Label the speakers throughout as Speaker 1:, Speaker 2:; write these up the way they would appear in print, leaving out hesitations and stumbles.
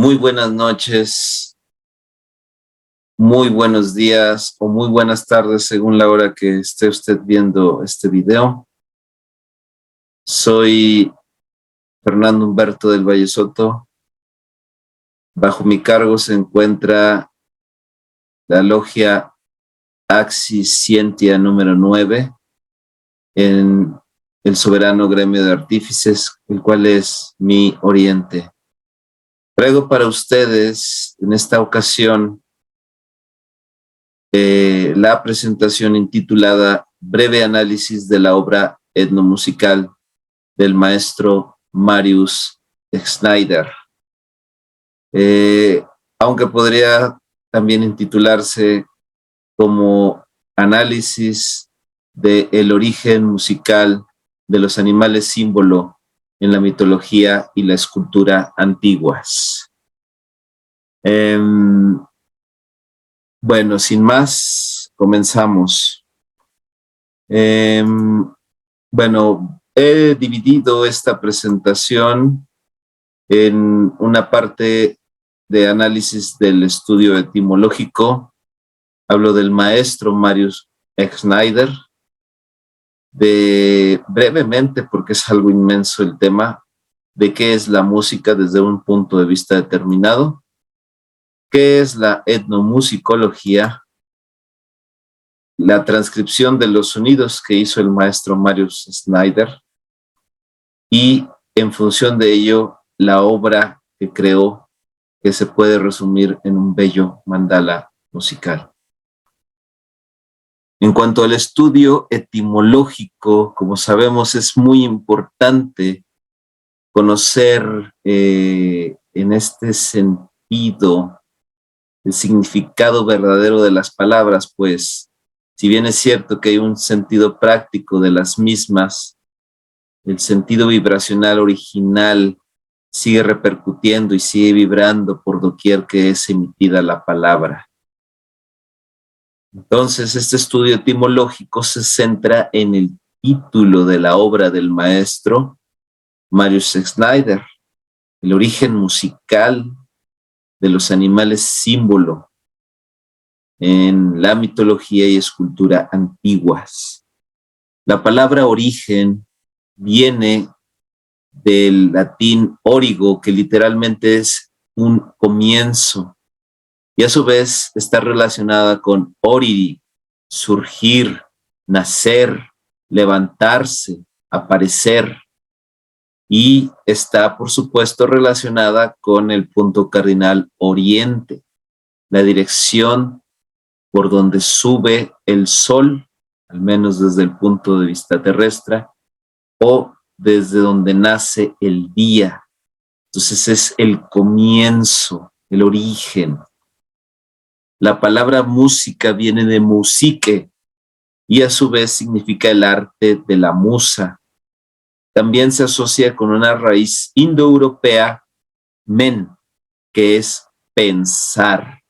Speaker 1: Muy buenas noches, muy buenos días o muy buenas tardes según la hora que esté usted viendo este video. Soy Fernando Humberto del Valle Soto. Bajo mi cargo se encuentra la logia Axis Scientia número 9 en el soberano gremio de artífices, el cual es mi oriente. Traigo para ustedes en esta ocasión la presentación intitulada Breve análisis de la obra etnomusical del maestro Marius Schneider. Aunque podría también intitularse como análisis del origen musical de los animales símbolo en la mitología y la escultura antiguas. Bueno, sin más, comenzamos. Bueno, he dividido esta presentación en una parte de análisis del estudio etimológico. Hablo del maestro Marius Schneider, brevemente, porque es algo inmenso el tema, de qué es la música desde un punto de vista determinado, qué es la etnomusicología, la transcripción de los sonidos que hizo el maestro Marius Schneider y en función de ello la obra que creó, que se puede resumir en un bello mandala musical. En cuanto al estudio etimológico, como sabemos, es muy importante conocer en este sentido el significado verdadero de las palabras, pues si bien es cierto que hay un sentido práctico de las mismas, el sentido vibracional original sigue repercutiendo y sigue vibrando por doquier que es emitida la palabra. Entonces, este estudio etimológico se centra en el título de la obra del maestro Marius Schneider, el origen musical de los animales símbolo en la mitología y escultura antiguas. La palabra origen viene del latín origo, que literalmente es un comienzo, y a su vez está relacionada con oriri, surgir, nacer, levantarse, aparecer, y está, por supuesto, relacionada con el punto cardinal oriente, la dirección por donde sube el sol, al menos desde el punto de vista terrestre, o desde donde nace el día. Entonces es el comienzo, el origen. La palabra música viene de musique y a su vez significa el arte de la musa. También se asocia con una raíz indoeuropea, men, que es pensar.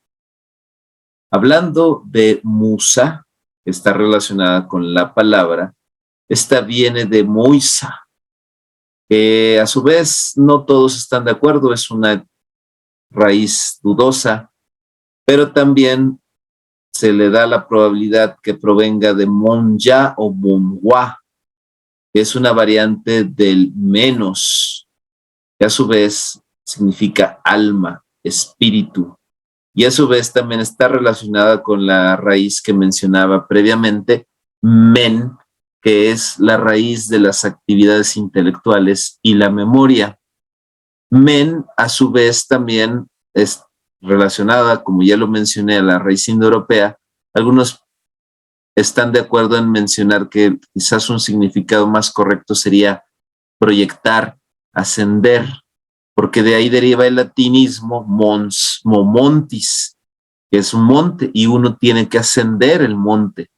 Speaker 1: Hablando de musa, que está relacionada con la palabra, esta viene de moisa, que a su vez no todos están de acuerdo, es una raíz dudosa, pero también se le da la probabilidad que provenga de monja o monwa, que es una variante del menos, que a su vez significa alma, espíritu, y a su vez también está relacionada con la raíz que mencionaba previamente, men, que es la raíz de las actividades intelectuales y la memoria. Men, a su vez, también es relacionada, como ya lo mencioné, a la raíz indoeuropea. Algunos están de acuerdo en mencionar que quizás un significado más correcto sería proyectar, ascender, porque de ahí deriva el latinismo mons, momontis, que es un monte y uno tiene que ascender el monte.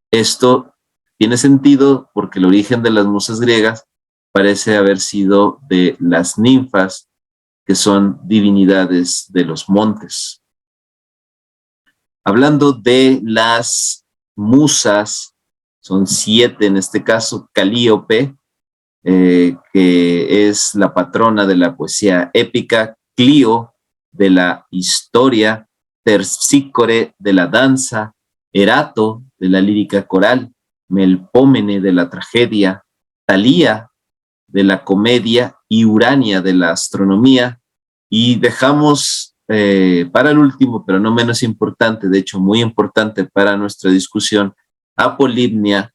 Speaker 1: Esto tiene sentido porque el origen de las musas griegas parece haber sido de las ninfas, que son divinidades de los montes. Hablando de las musas, son 7 en este caso, Calíope, que es la patrona de la poesía épica, Clio, de la historia, Terpsícore de la danza, Erato de la lírica coral, Melpómene de la tragedia, Talía de la comedia y Urania de la astronomía. Y dejamos para el último, pero no menos importante, de hecho muy importante para nuestra discusión, a Polibnia,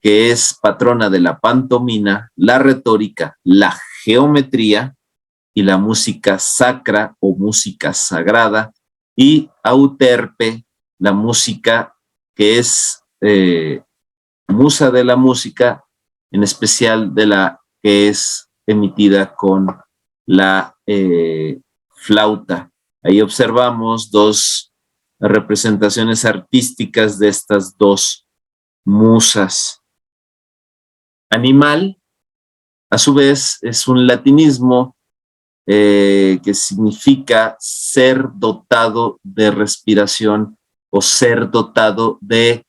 Speaker 1: que es patrona de la pantomima, la retórica, la geometría y la música sacra o música sagrada, y Euterpe, la música que es musa de la música, en especial de la que es emitida con la flauta. Ahí observamos dos representaciones artísticas de estas dos musas. Animal, a su vez, es un latinismo que significa ser dotado de respiración o ser dotado de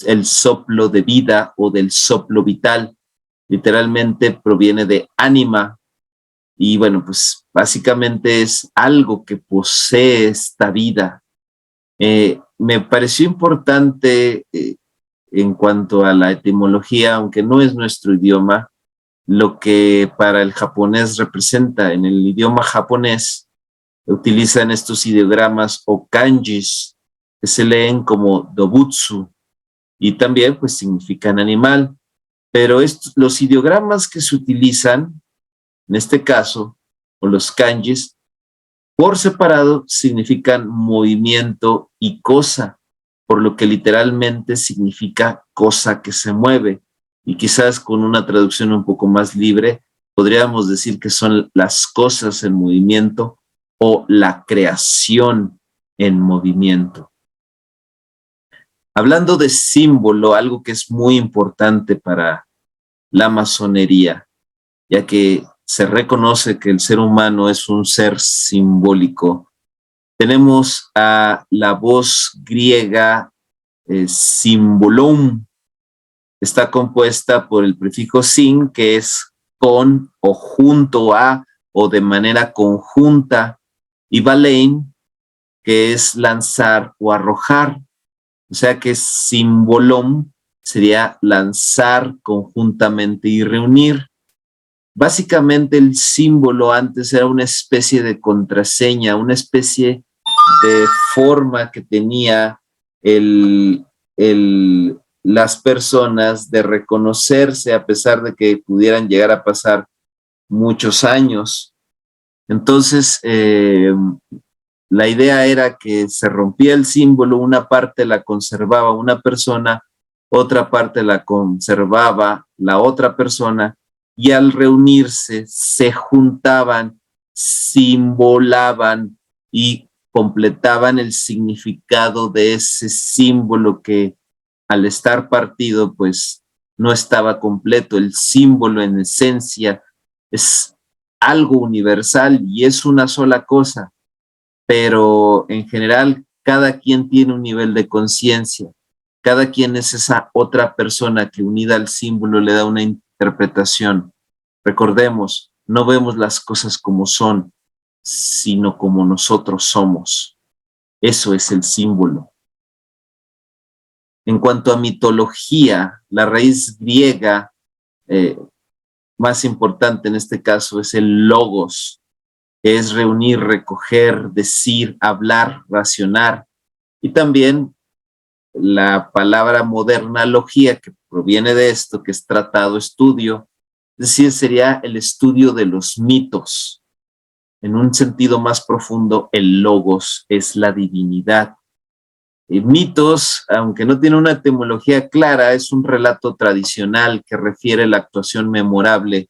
Speaker 1: el soplo de vida o del soplo vital. Literalmente proviene de anima y bueno, pues básicamente es algo que posee esta vida. Me pareció importante en cuanto a la etimología, aunque no es nuestro idioma, lo que para el japonés representa. En el idioma japonés utilizan estos ideogramas o kanjis que se leen como dobutsu y también pues significan animal, pero los ideogramas que se utilizan, en este caso, o los kanjis, por separado significan movimiento y cosa, por lo que literalmente significa cosa que se mueve. Y quizás con una traducción un poco más libre, podríamos decir que son las cosas en movimiento o la creación en movimiento. Hablando de símbolo, algo que es muy importante para la masonería, ya que se reconoce que el ser humano es un ser simbólico. Tenemos a la voz griega simbolon, está compuesta por el prefijo sin, que es con o junto a o de manera conjunta, y balein, que es lanzar o arrojar. O sea que simbolón sería lanzar conjuntamente y reunir. Básicamente el símbolo antes era una especie de contraseña, una especie de forma que tenía las personas de reconocerse a pesar de que pudieran llegar a pasar muchos años. Entonces, la idea era que se rompía el símbolo, una parte la conservaba una persona, otra parte la conservaba la otra persona, y al reunirse se juntaban, simbolaban y completaban el significado de ese símbolo que al estar partido pues no estaba completo. El símbolo en esencia es algo universal y es una sola cosa, pero en general cada quien tiene un nivel de conciencia, cada quien es esa otra persona que unida al símbolo le da una interpretación. Recordemos, no vemos las cosas como son, sino como nosotros somos. Eso es el símbolo. En cuanto a mitología, la raíz griega más importante en este caso es el logos, que es reunir, recoger, decir, hablar, racionar. Y también la palabra moderna logía, que proviene de esto, que es tratado, estudio, es decir, sería el estudio de los mitos. En un sentido más profundo, el logos es la divinidad. Mitos, aunque no tiene una etimología clara, es un relato tradicional que refiere a la actuación memorable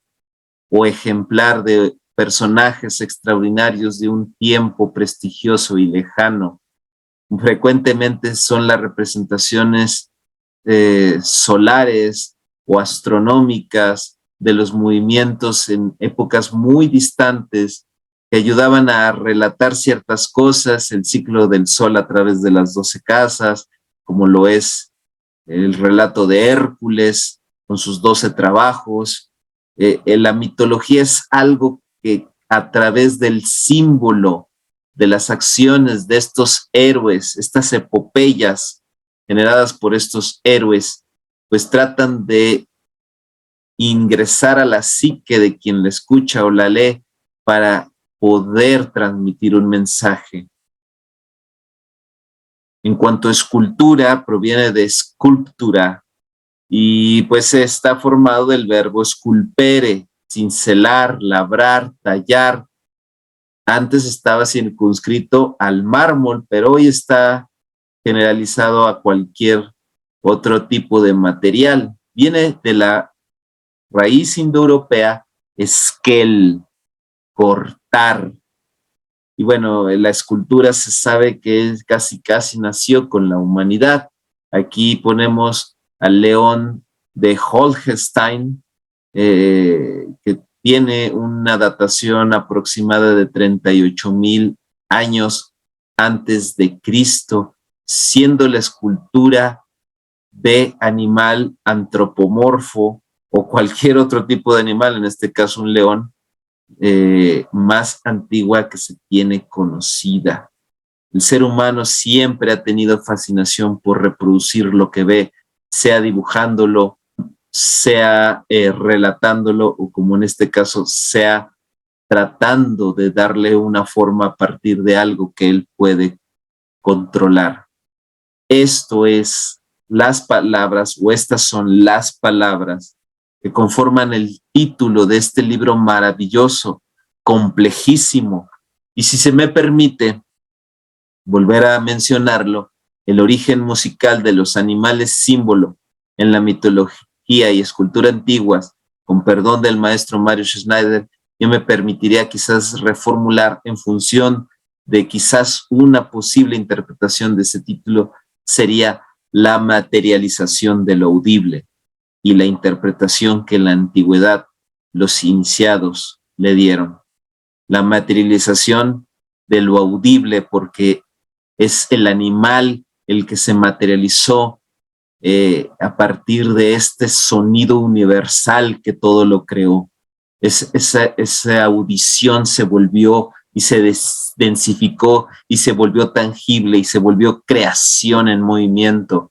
Speaker 1: o ejemplar de personajes extraordinarios de un tiempo prestigioso y lejano. Frecuentemente son las representaciones solares o astronómicas de los movimientos en épocas muy distantes que ayudaban a relatar ciertas cosas, el ciclo del sol a través de las 12 casas, como lo es el relato de Hércules con sus 12 trabajos. La mitología es algo que a través del símbolo de las acciones de estos héroes, estas epopeyas generadas por estos héroes, pues tratan de ingresar a la psique de quien la escucha o la lee para poder transmitir un mensaje. En cuanto a escultura, proviene de sculptura y pues está formado del verbo sculpere, cincelar, labrar, tallar. Antes estaba circunscrito al mármol, pero hoy está generalizado a cualquier otro tipo de material. Viene de la raíz indoeuropea esquel, cortar. Y bueno, la escultura se sabe que casi nació con la humanidad. Aquí ponemos al león de Holstein, que tiene una datación aproximada de 38,000 años antes de Cristo, siendo la escultura de animal antropomorfo o cualquier otro tipo de animal, en este caso un león, más antigua que se tiene conocida. El ser humano siempre ha tenido fascinación por reproducir lo que ve, sea dibujándolo, sea relatándolo o como en este caso, sea tratando de darle una forma a partir de algo que él puede controlar. Esto es las palabras, o estas son las palabras que conforman el título de este libro maravilloso, complejísimo. Y si se me permite volver a mencionarlo, el origen musical de los animales símbolo en la mitología y escultura antiguas, con perdón del maestro Marius Schneider, yo me permitiría quizás reformular en función de quizás una posible interpretación de ese título, sería la materialización de lo audible y la interpretación que en la antigüedad los iniciados le dieron. La materialización de lo audible, porque es el animal el que se materializó a partir de este sonido universal que todo lo creó. Esa audición se volvió y se densificó y se volvió tangible y se volvió creación en movimiento.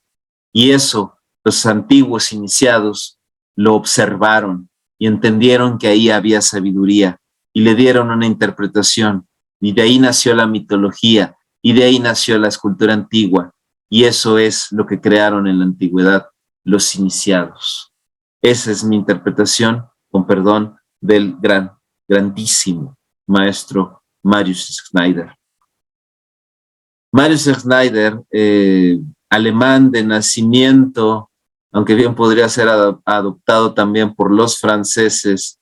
Speaker 1: Y eso los antiguos iniciados lo observaron y entendieron que ahí había sabiduría y le dieron una interpretación. Y de ahí nació la mitología y de ahí nació la escultura antigua. Y eso es lo que crearon en la antigüedad los iniciados. Esa es mi interpretación, con perdón, del grandísimo maestro Marius Schneider. Marius Schneider, alemán de nacimiento, aunque bien podría ser adoptado también por los franceses,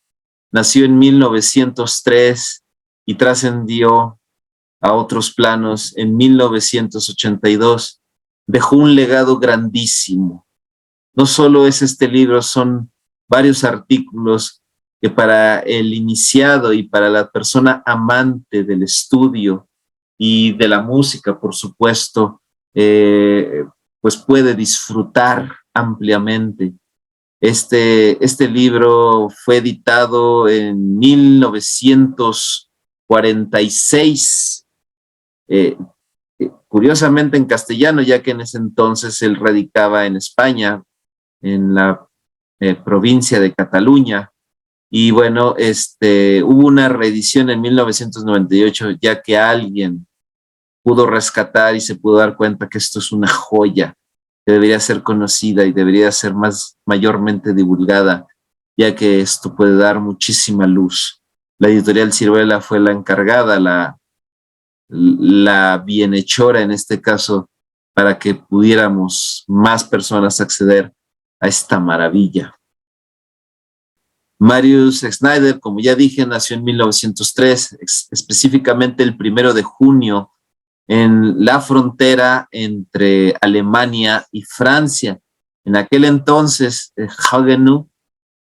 Speaker 1: nació en 1903 y trascendió a otros planos en 1982. Dejó un legado grandísimo. No solo es este libro, son varios artículos que para el iniciado y para la persona amante del estudio y de la música, por supuesto, pues puede disfrutar ampliamente. Este libro fue editado en 1946, curiosamente en castellano, ya que en ese entonces él radicaba en España, en la provincia de Cataluña. Y bueno, hubo una reedición en 1998, ya que alguien pudo rescatar y se pudo dar cuenta que esto es una joya que debería ser conocida y debería ser mayormente divulgada, ya que esto puede dar muchísima luz. La editorial Ciruela fue la encargada, la bienhechora en este caso, para que pudiéramos más personas acceder a esta maravilla. Marius Schneider, como ya dije, nació en 1903, específicamente el 1 de junio, en la frontera entre Alemania y Francia. En aquel entonces, Haguenau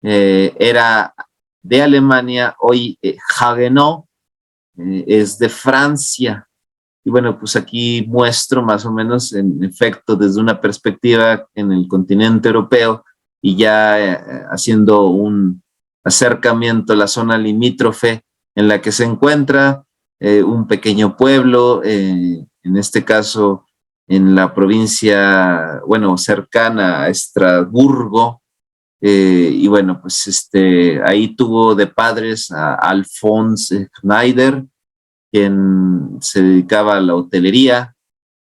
Speaker 1: era de Alemania, hoy Haguenau es de Francia. Y bueno, pues aquí muestro más o menos, en efecto, desde una perspectiva en el continente europeo y ya haciendo un acercamiento a la zona limítrofe en la que se encuentra un pequeño pueblo, en este caso en la provincia, bueno, cercana a Estrasburgo, y bueno, pues ahí tuvo de padres a Alphonse Schneider, quien se dedicaba a la hotelería,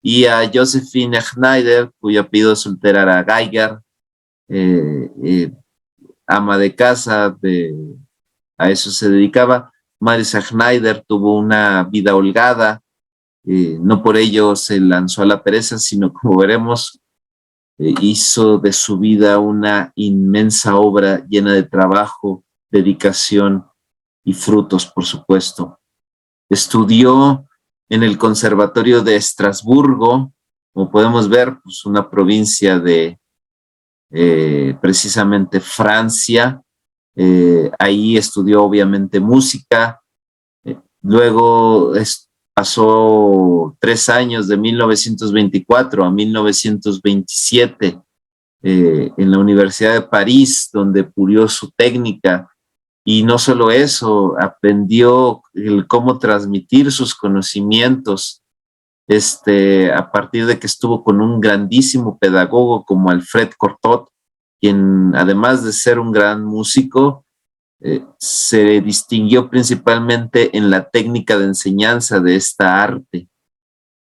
Speaker 1: y a Josephine Schneider, cuyo apellido soltera era Geiger, eh, eh, ama de casa, a eso se dedicaba. Marisa Schneider tuvo una vida holgada, no por ello se lanzó a la pereza, sino como veremos, hizo de su vida una inmensa obra llena de trabajo, dedicación y frutos, por supuesto. Estudió en el Conservatorio de Estrasburgo, como podemos ver, pues una provincia de precisamente Francia. Ahí estudió obviamente música. Luego pasó 3 años, de 1924 a 1927, en la Universidad de París, donde pulió su técnica. Y no solo eso, aprendió cómo transmitir sus conocimientos, a partir de que estuvo con un grandísimo pedagogo como Alfred Cortot, quien además de ser un gran músico, se distinguió principalmente en la técnica de enseñanza de esta arte.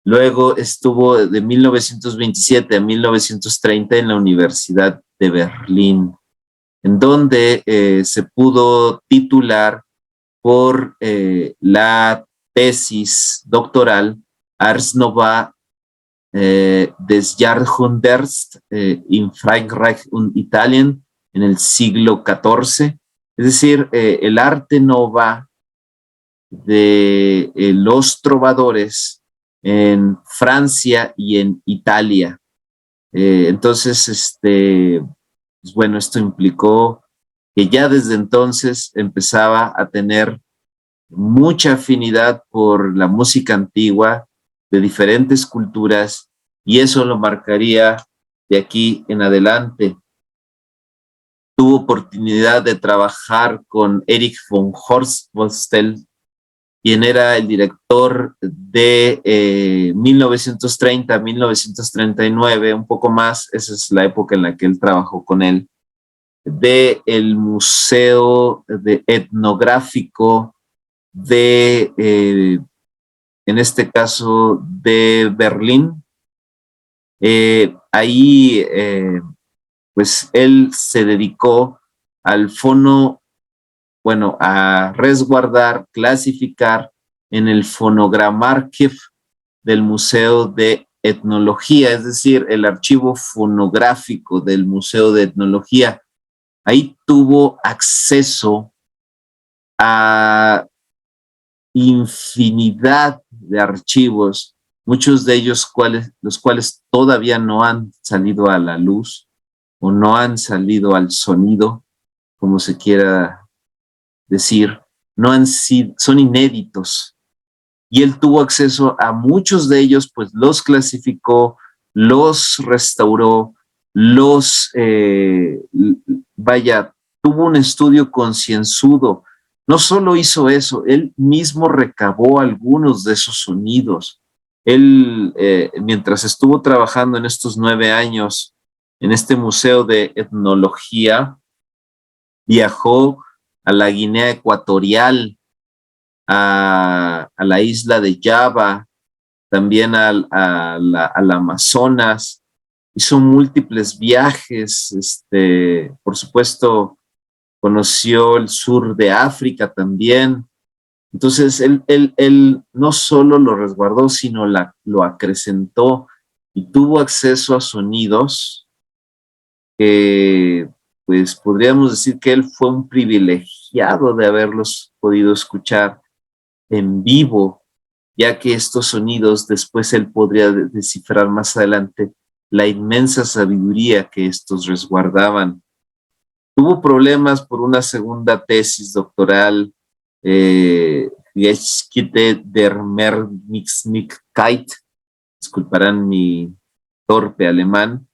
Speaker 1: Luego estuvo de 1927 a 1930 en la Universidad de Berlín, en donde se pudo titular por la tesis doctoral Ars Nova des Jahrhunderts in Frankreich und Italien en el siglo XIV, es decir, el arte nova de los trovadores en Francia y en Italia. Entonces, pues bueno, esto implicó que ya desde entonces empezaba a tener mucha afinidad por la música antigua de diferentes culturas, y eso lo marcaría de aquí en adelante. Tuvo oportunidad de trabajar con Erich von Horst-Wostel, quien era el director de 1930 a 1939, un poco más, esa es la época en la que él trabajó con él, del Museo Etnográfico en este caso, de Berlín. Ahí, pues él se dedicó al fono, bueno, a resguardar, clasificar en el Phonogramarchiv del Museo de Etnología, es decir, el archivo fonográfico del Museo de Etnología. Ahí tuvo acceso a infinidad de archivos, muchos de ellos los cuales todavía no han salido a la luz o no han salido al sonido, como se quiera decir, no han sido, son inéditos. Y él tuvo acceso a muchos de ellos, pues los clasificó, los restauró, vaya, tuvo un estudio concienzudo. No solo hizo eso, él mismo recabó algunos de esos sonidos. Él, mientras estuvo trabajando en estos 9 años en este museo de etnología, viajó a la Guinea Ecuatorial, a la isla de Java, también al Amazonas. Hizo múltiples viajes, por supuesto, conoció el sur de África también. Entonces, él no solo lo resguardó, sino lo acrecentó y tuvo acceso a sonidos que, pues, podríamos decir que él fue un privilegiado de haberlos podido escuchar en vivo, ya que estos sonidos después él podría descifrar más adelante la inmensa sabiduría que estos resguardaban. Tuvo problemas por una segunda tesis doctoral, Geschichte der Mehrmixigkeit, disculparán mi torpe alemán.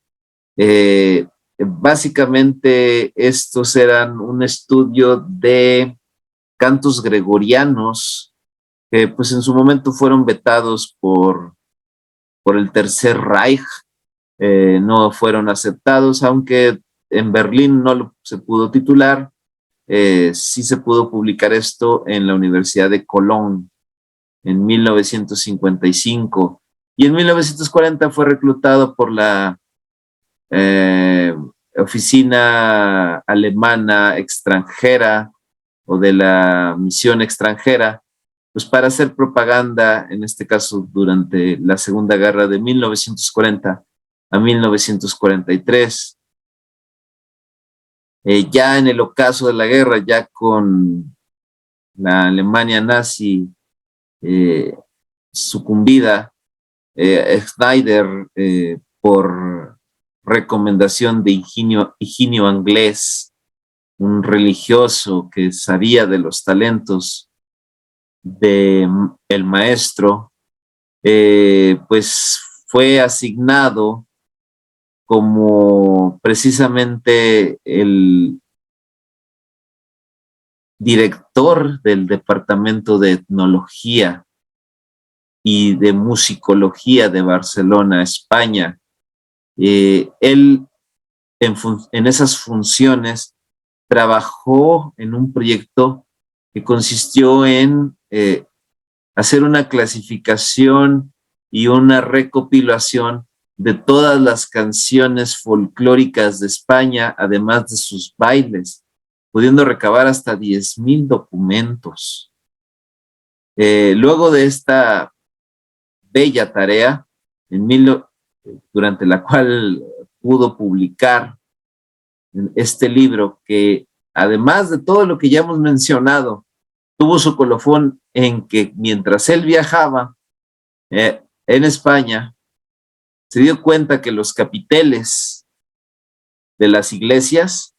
Speaker 1: Básicamente estos eran un estudio de cantos gregorianos que pues en su momento fueron vetados por el Tercer Reich, no fueron aceptados, aunque en Berlín se pudo titular, sí se pudo publicar esto en la Universidad de Cologne en 1955, y en 1940 fue reclutado por la eh, oficina alemana extranjera o de la misión extranjera, pues para hacer propaganda, en este caso durante la Segunda Guerra de 1940 a 1943. Ya en el ocaso de la guerra, ya con la Alemania nazi eh, sucumbida, Schneider, por recomendación de Higinio Anglés, un religioso que sabía de los talentos de el maestro, pues fue asignado como precisamente el director del Departamento de Etnología y de Musicología de Barcelona, España. Él en esas funciones trabajó en un proyecto que consistió en hacer una clasificación y una recopilación de todas las canciones folclóricas de España, además de sus bailes, pudiendo recabar hasta 10,000 documentos. Luego de esta bella tarea, durante la cual pudo publicar este libro, que además de todo lo que ya hemos mencionado, tuvo su colofón en que mientras él viajaba en España, se dio cuenta que los capiteles de las iglesias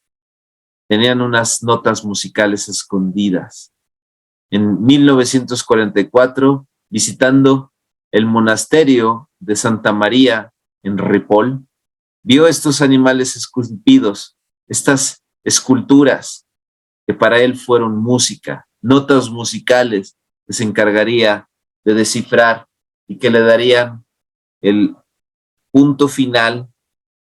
Speaker 1: tenían unas notas musicales escondidas. En 1944, visitando el monasterio de Santa María en Ripoll, vio estos animales esculpidos, estas esculturas que para él fueron música, notas musicales que se encargaría de descifrar y que le darían el punto final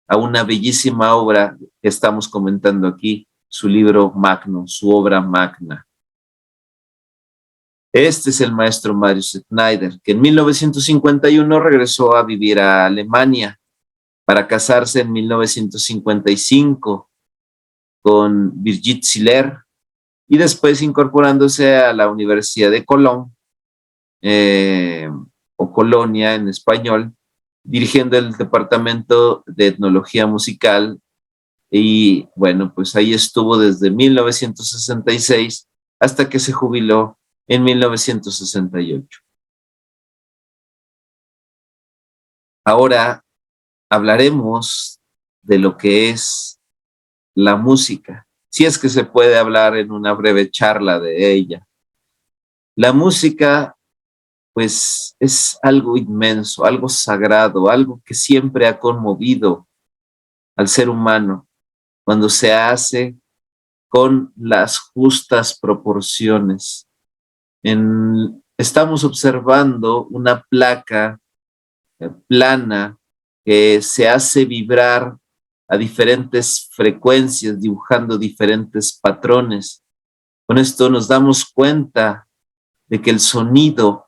Speaker 1: a una bellísima obra que estamos comentando aquí, su libro magno, su obra magna. Este es el maestro Marius Schneider, que en 1951 regresó a vivir a Alemania para casarse en 1955 con Birgit Siller y después incorporándose a la Universidad de Colón, o Colonia en español, dirigiendo el Departamento de Etnología Musical, y bueno, pues ahí estuvo desde 1966 hasta que se jubiló en 1968. Ahora hablaremos de lo que es la música, si es que se puede hablar en una breve charla de ella. La música, pues, es algo inmenso, algo sagrado, algo que siempre ha conmovido al ser humano cuando se hace con las justas proporciones. Estamos observando una placa plana que se hace vibrar a diferentes frecuencias, dibujando diferentes patrones. Con esto nos damos cuenta de que el sonido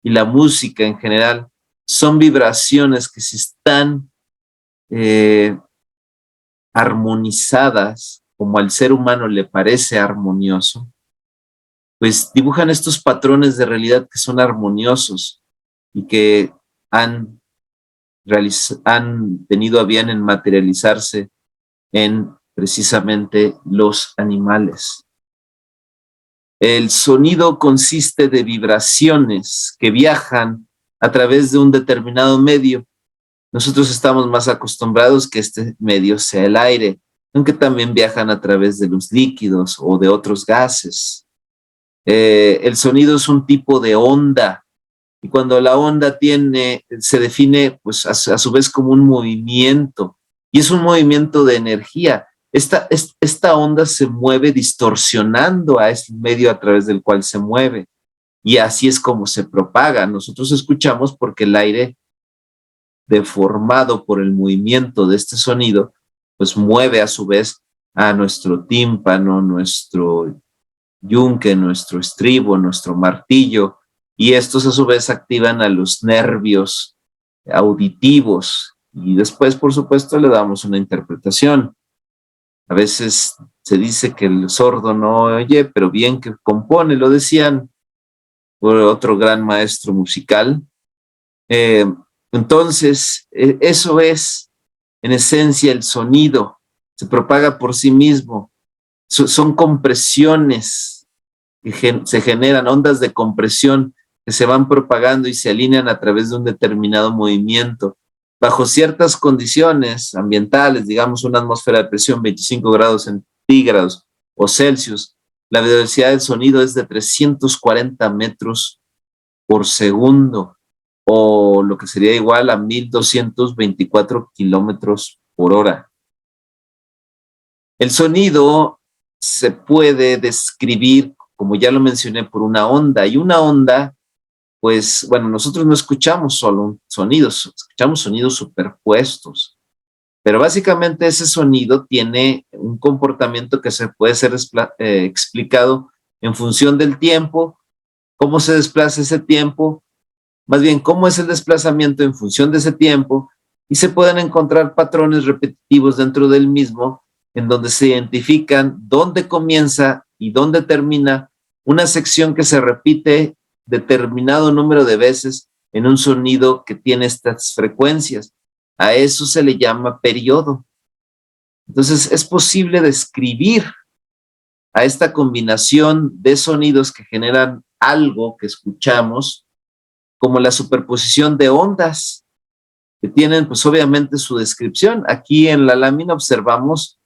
Speaker 1: y la música en general son vibraciones que se están armonizadas, como al ser humano le parece armonioso, pues dibujan estos patrones de realidad que son armoniosos y que han tenido a bien en materializarse en precisamente los animales. El sonido consiste de vibraciones que viajan a través de un determinado medio. Nosotros estamos más acostumbrados que este medio sea el aire, aunque también viajan a través de los líquidos o de otros gases. El sonido es un tipo de onda, y cuando la onda se define pues a su vez como un movimiento, y es un movimiento de energía. Esta onda se mueve distorsionando a ese medio a través del cual se mueve. y así es como se propaga. Nosotros escuchamos porque el aire, deformado por el movimiento de este sonido, pues mueve a su vez a nuestro tímpano, nuestro yunque, nuestro estribo, nuestro martillo, y estos a su vez activan a los nervios auditivos y después, por supuesto, le damos una interpretación. A veces se dice que el sordo no oye, pero bien que compone, lo decían por otro gran maestro musical. Entonces, eso es en esencia el sonido, se propaga por sí mismo. Son compresiones que se generan, ondas de compresión que se van propagando y se alinean a través de un determinado movimiento. Bajo ciertas condiciones ambientales, digamos una atmósfera de presión 25 grados centígrados o Celsius, la velocidad del sonido es de 340 metros por segundo, o lo que sería igual a 1224 kilómetros por hora. El sonido se puede describir, como ya lo mencioné, por una onda, y una onda, pues, bueno, nosotros no escuchamos solo sonidos, escuchamos sonidos superpuestos, pero básicamente ese sonido tiene un comportamiento que se puede ser explicado en función del tiempo, cómo se desplaza ese tiempo, más bien cómo es el desplazamiento en función de ese tiempo, y se pueden encontrar patrones repetitivos dentro del mismo, en donde se identifican dónde comienza y dónde termina una sección que se repite determinado número de veces en un sonido que tiene estas frecuencias. A eso se le llama periodo. Entonces, es posible describir a esta combinación de sonidos que generan algo que escuchamos como la superposición de ondas que tienen, pues obviamente, su descripción. Aquí en la lámina observamos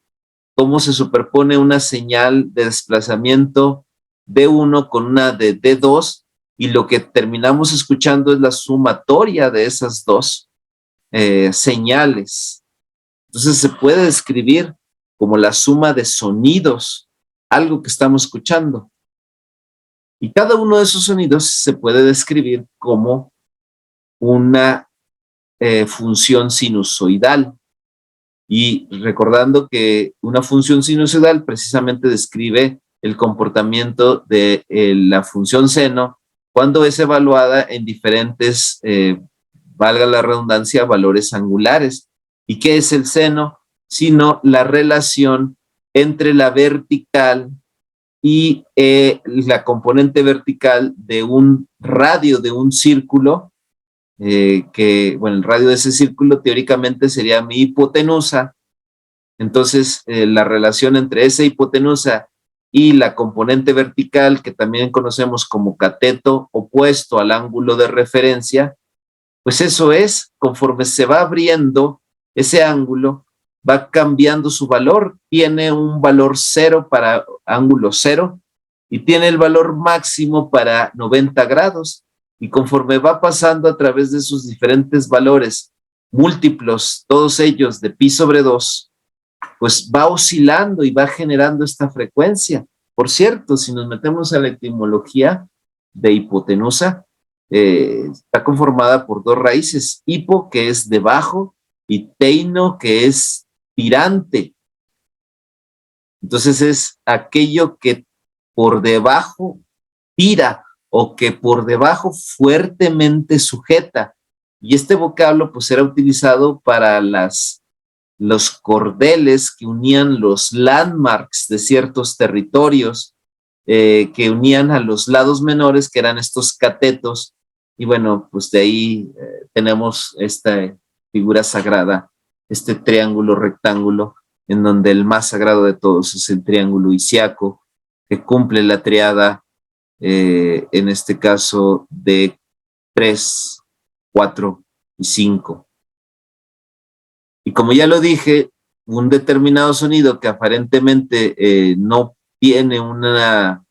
Speaker 1: cómo se superpone una señal de desplazamiento D1 con una de D2, y lo que terminamos escuchando es la sumatoria de esas dos señales. Entonces se puede describir como la suma de sonidos, algo que estamos escuchando. Y cada uno de esos sonidos se puede describir como una función sinusoidal. Y recordando que una función sinusoidal precisamente describe el comportamiento de la función seno cuando es evaluada en diferentes, valga la redundancia, valores angulares. ¿Y qué es el seno? Sino la relación entre la vertical y la componente vertical de un radio de un círculo, que, bueno, el radio de ese círculo teóricamente sería mi hipotenusa. Entonces, la relación entre esa hipotenusa y la componente vertical, que también conocemos como cateto opuesto al ángulo de referencia, pues eso es, conforme se va abriendo ese ángulo, va cambiando su valor. Tiene un valor 0 para ángulo 0 y tiene el valor máximo para 90 grados. Y conforme va pasando a través de sus diferentes valores múltiplos, todos ellos de pi sobre 2, pues va oscilando y va generando esta frecuencia. Por cierto, si nos metemos a la etimología de hipotenusa, está conformada por dos raíces: hipo, que es debajo, y teino, que es tirante. Entonces es aquello que por debajo tira, o que por debajo fuertemente sujeta. Y este vocablo pues era utilizado para los cordeles que unían los landmarks de ciertos territorios, que unían a los lados menores, que eran estos catetos. Y bueno, pues de ahí tenemos esta figura sagrada, este triángulo rectángulo, en donde el más sagrado de todos es el triángulo isiaco, que cumple la triada, en este caso, de 3, 4 y 5. Y como ya lo dije, un determinado sonido que aparentemente no tiene una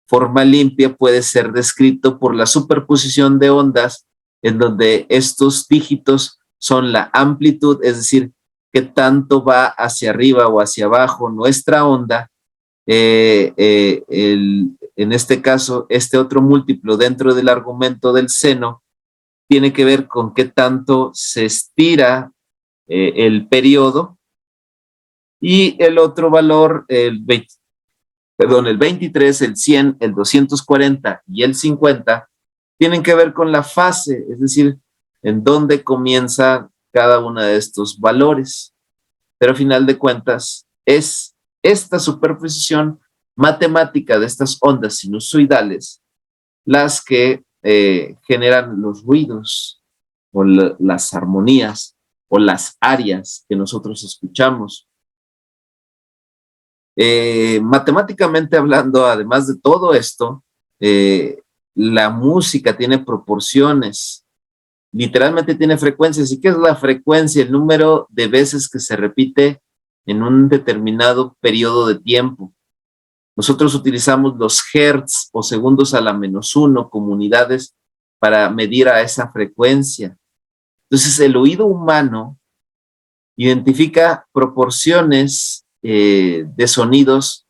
Speaker 1: forma limpia puede ser descrito por la superposición de ondas, en donde estos dígitos son la amplitud, es decir, qué tanto va hacia arriba o hacia abajo nuestra onda, en este caso, este otro múltiplo dentro del argumento del seno tiene que ver con qué tanto se estira el periodo, y el otro valor, el 23, el 100, el 240 y el 50, tienen que ver con la fase, es decir, en dónde comienza cada uno de estos valores. Pero a final de cuentas, es esta superposición matemática de estas ondas sinusoidales las que generan los ruidos o las armonías o las arias que nosotros escuchamos. Matemáticamente hablando, además de todo esto, la música tiene proporciones, literalmente tiene frecuencias. ¿Y qué es la frecuencia? El número de veces que se repite en un determinado periodo de tiempo. Nosotros utilizamos los hertz o segundos a la -1 como unidades para medir a esa frecuencia. Entonces, el oído humano identifica proporciones de sonidos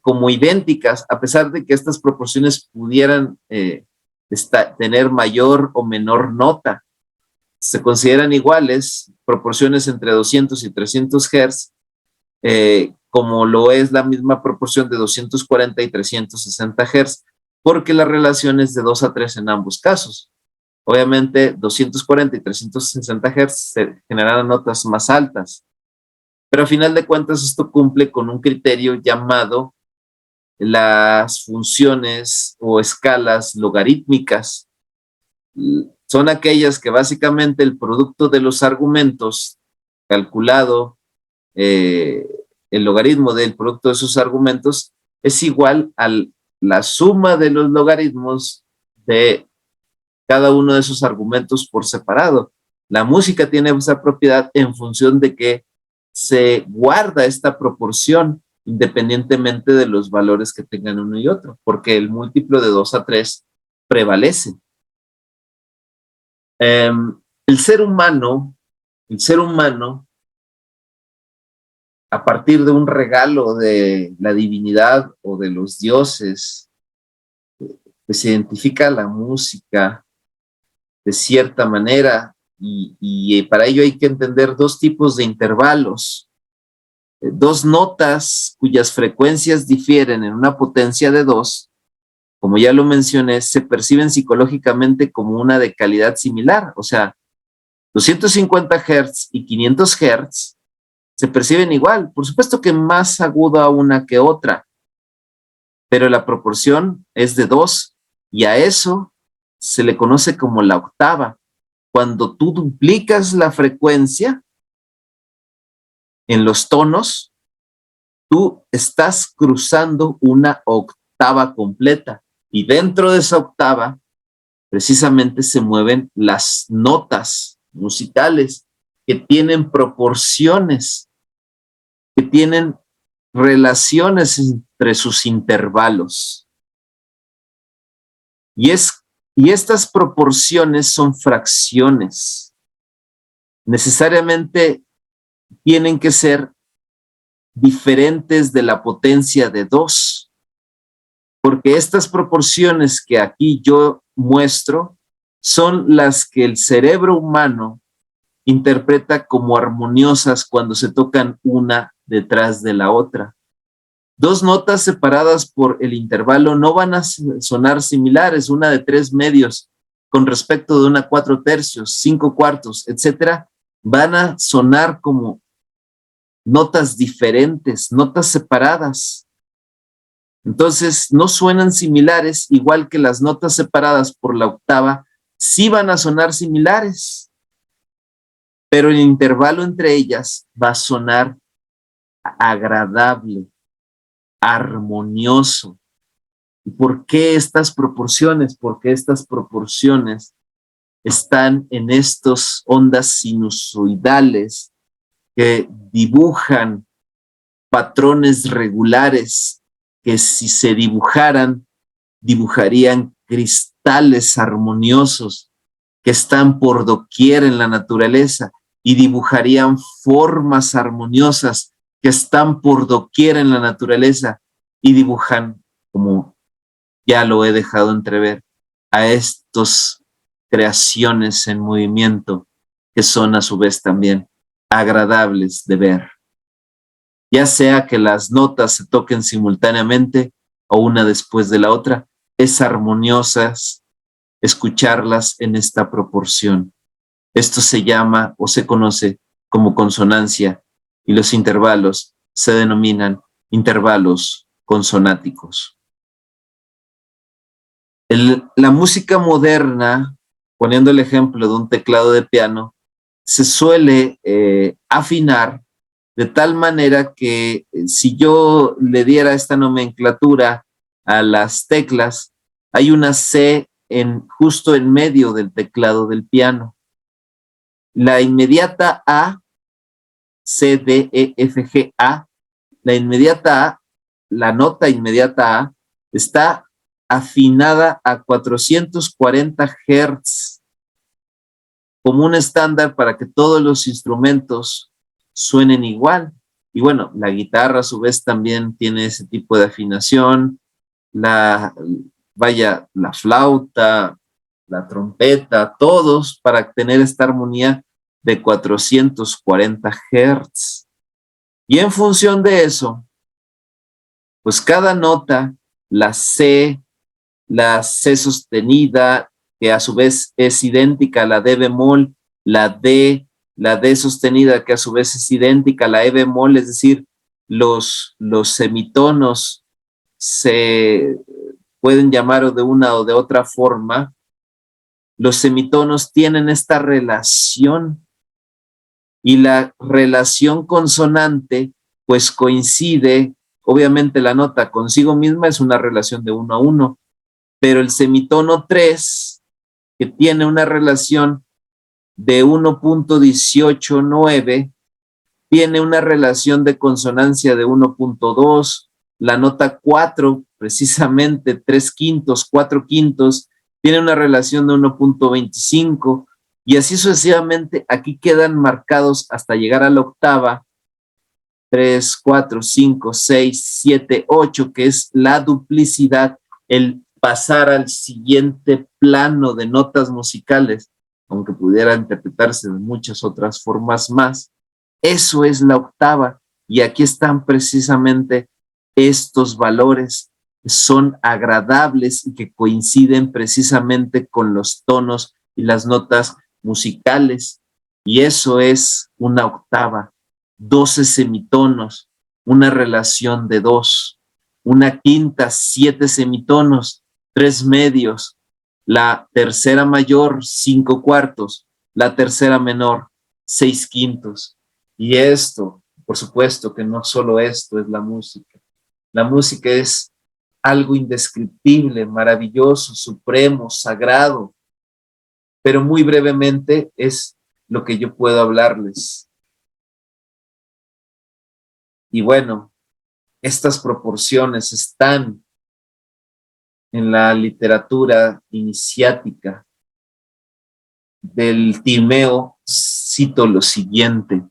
Speaker 1: como idénticas, a pesar de que estas proporciones pudieran tener mayor o menor nota. Se consideran iguales proporciones entre 200 y 300 Hz, como lo es la misma proporción de 240 y 360 Hz, porque la relación es de 2 a 3 en ambos casos. Obviamente, 240 y 360 Hz se generarán notas más altas, pero a final de cuentas esto cumple con un criterio llamado las funciones o escalas logarítmicas. Son aquellas que básicamente el producto de los argumentos calculado, el logaritmo del producto de esos argumentos es igual a la suma de los logaritmos de cada uno de esos argumentos por separado. La música tiene esa propiedad en función de que se guarda esta proporción independientemente de los valores que tengan uno y otro, porque el múltiplo de 2 a 3 prevalece. El ser humano, a partir de un regalo de la divinidad o de los dioses, pues se identifica la música de cierta manera, y para ello hay que entender dos tipos de intervalos. Dos notas cuyas frecuencias difieren en una potencia de 2, como ya lo mencioné, se perciben psicológicamente como una de calidad similar. O sea, 250 Hz y 500 Hz se perciben igual. Por supuesto que más aguda una que otra, pero la proporción es de 2, y a eso se le conoce como la octava. Cuando tú duplicas la frecuencia en los tonos, tú estás cruzando una octava completa, y dentro de esa octava precisamente se mueven las notas musicales que tienen proporciones, que tienen relaciones entre sus intervalos. Y estas proporciones son fracciones. Necesariamente tienen que ser diferentes de la potencia de 2, porque estas proporciones que aquí yo muestro son las que el cerebro humano interpreta como armoniosas cuando se tocan una detrás de la otra. Dos notas separadas por el intervalo no van a sonar similares, una de 3 medios con respecto de una 4 tercios, 5 cuartos, etcétera, van a sonar como notas diferentes, notas separadas. Entonces, no suenan similares, igual que las notas separadas por la octava sí van a sonar similares, pero el intervalo entre ellas va a sonar agradable, armonioso. ¿Y por qué estas proporciones? Porque estas proporciones están en estas ondas sinusoidales que dibujan patrones regulares que, si se dibujaran, dibujarían cristales armoniosos que están por doquier en la naturaleza, y dibujarían formas armoniosas que están por doquier en la naturaleza, y dibujan como ya lo he dejado entrever, a estas creaciones en movimiento que son a su vez también agradables de ver. Ya sea que las notas se toquen simultáneamente o una después de la otra, es armoniosas escucharlas en esta proporción. Esto se llama o se conoce como consonancia y los intervalos se denominan intervalos consonáticos. La música moderna, poniendo el ejemplo de un teclado de piano, se suele afinar de tal manera que si yo le diera esta nomenclatura a las teclas, hay una C justo en medio del teclado del piano. La inmediata A, C, D, E, F, G, A, la inmediata A, la nota inmediata A, está afinada a 440 Hz como un estándar para que todos los instrumentos suenen igual. Y bueno, la guitarra a su vez también tiene ese tipo de afinación, la flauta, la trompeta, todos para tener esta armonía de 440 Hz. Y en función de eso, pues cada nota, la C sostenida, que a su vez es idéntica a la D bemol, la D sostenida, que a su vez es idéntica a la E bemol, es decir, los semitonos se pueden llamar de una o de otra forma. Los semitonos tienen esta relación y la relación consonante pues coincide, obviamente la nota consigo misma es una relación de 1 a 1, pero el semitono 3, que tiene una relación de 1.189, tiene una relación de consonancia de 1.2, la nota 4, precisamente 3/5, 4/5, tiene una relación de 1.25, y así sucesivamente. Aquí quedan marcados hasta llegar a la octava, 3, 4, 5, 6, 7, 8, que es la duplicidad, el pasar al siguiente plano de notas musicales, aunque pudiera interpretarse de muchas otras formas más. Eso es la octava, y aquí están precisamente estos valores que son agradables y que coinciden precisamente con los tonos y las notas musicales, y eso es una octava. 12 semitonos, una relación de 2, una quinta, 7 semitonos, 3 medios, la tercera mayor, 5 cuartos, la tercera menor, 6/5. Y esto, por supuesto que no solo esto es la música. La música es algo indescriptible, maravilloso, supremo, sagrado, pero muy brevemente es lo que yo puedo hablarles. Y bueno, estas proporciones están en la literatura iniciática. Del Timeo cito lo siguiente: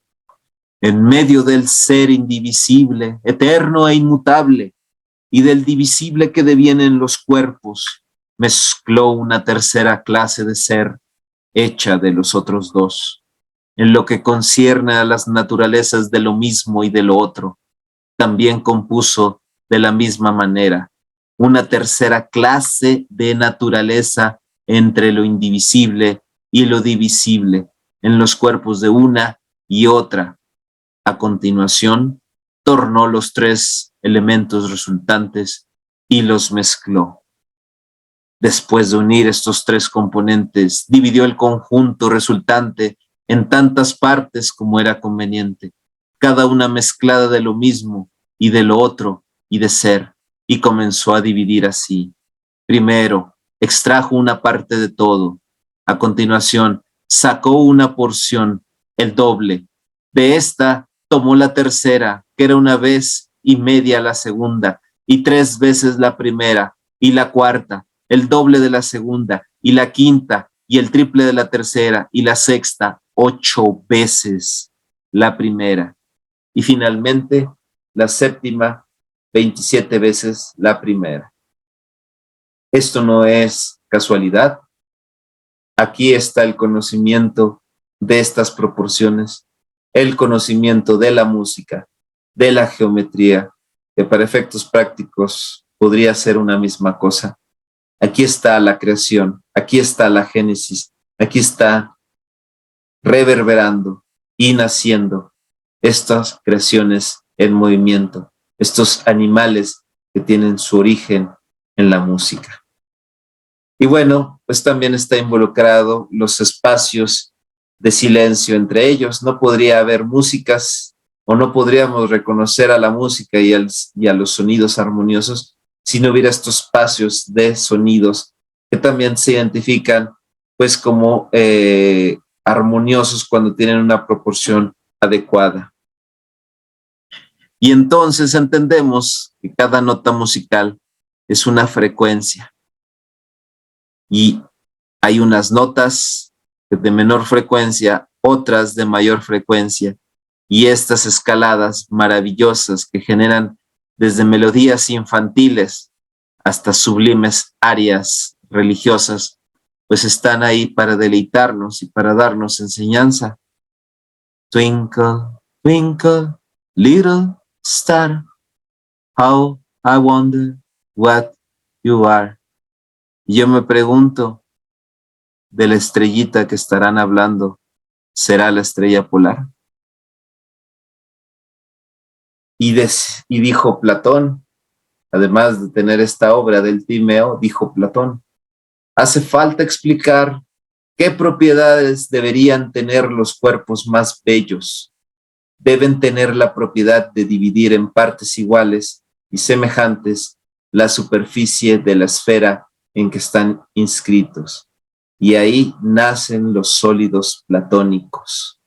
Speaker 1: en medio del ser indivisible, eterno e inmutable, y del divisible que devienen los cuerpos, mezcló una tercera clase de ser, hecha de los otros dos, en lo que concierne a las naturalezas de lo mismo y de lo otro. También compuso de la misma manera una tercera clase de naturaleza entre lo indivisible y lo divisible en los cuerpos de una y otra. A continuación, tornó los 3 elementos resultantes y los mezcló. Después de unir estos 3 componentes, dividió el conjunto resultante en tantas partes como era conveniente, cada una mezclada de lo mismo y de lo otro y de ser, y comenzó a dividir así. Primero, extrajo una parte de todo. A continuación, sacó una porción, el doble. De esta, tomó la tercera, que era 1 vez y media la segunda, y 3 veces la primera, y la cuarta, el doble de la segunda, y la quinta, y el triple de la tercera, y la sexta, 8 veces la primera. Y finalmente, la séptima, 27 veces la primera. Esto no es casualidad. Aquí está el conocimiento de estas proporciones, el conocimiento de la música, de la geometría, que para efectos prácticos podría ser una misma cosa. Aquí está la creación, aquí está la génesis, aquí está reverberando y naciendo estas creaciones en movimiento, estos animales que tienen su origen en la música. Y bueno, pues también está involucrado los espacios de silencio entre ellos. No podría haber músicas o no podríamos reconocer a la música y a los sonidos armoniosos si no hubiera estos espacios de sonidos que también se identifican pues como armoniosos cuando tienen una proporción adecuada. Y entonces entendemos que cada nota musical es una frecuencia y hay unas notas de menor frecuencia, otras de mayor frecuencia, y estas escaladas maravillosas que generan desde melodías infantiles hasta sublimes arias religiosas, pues están ahí para deleitarnos y para darnos enseñanza. Twinkle, twinkle, little star, how I wonder what you are. Y yo me pregunto, de la estrellita que estarán hablando, ¿será la estrella polar? Y dijo Platón, además de tener esta obra del Timeo, dijo Platón, hace falta explicar qué propiedades deberían tener los cuerpos más bellos. Deben tener la propiedad de dividir en partes iguales y semejantes la superficie de la esfera en que están inscritos. Y ahí nacen los sólidos platónicos.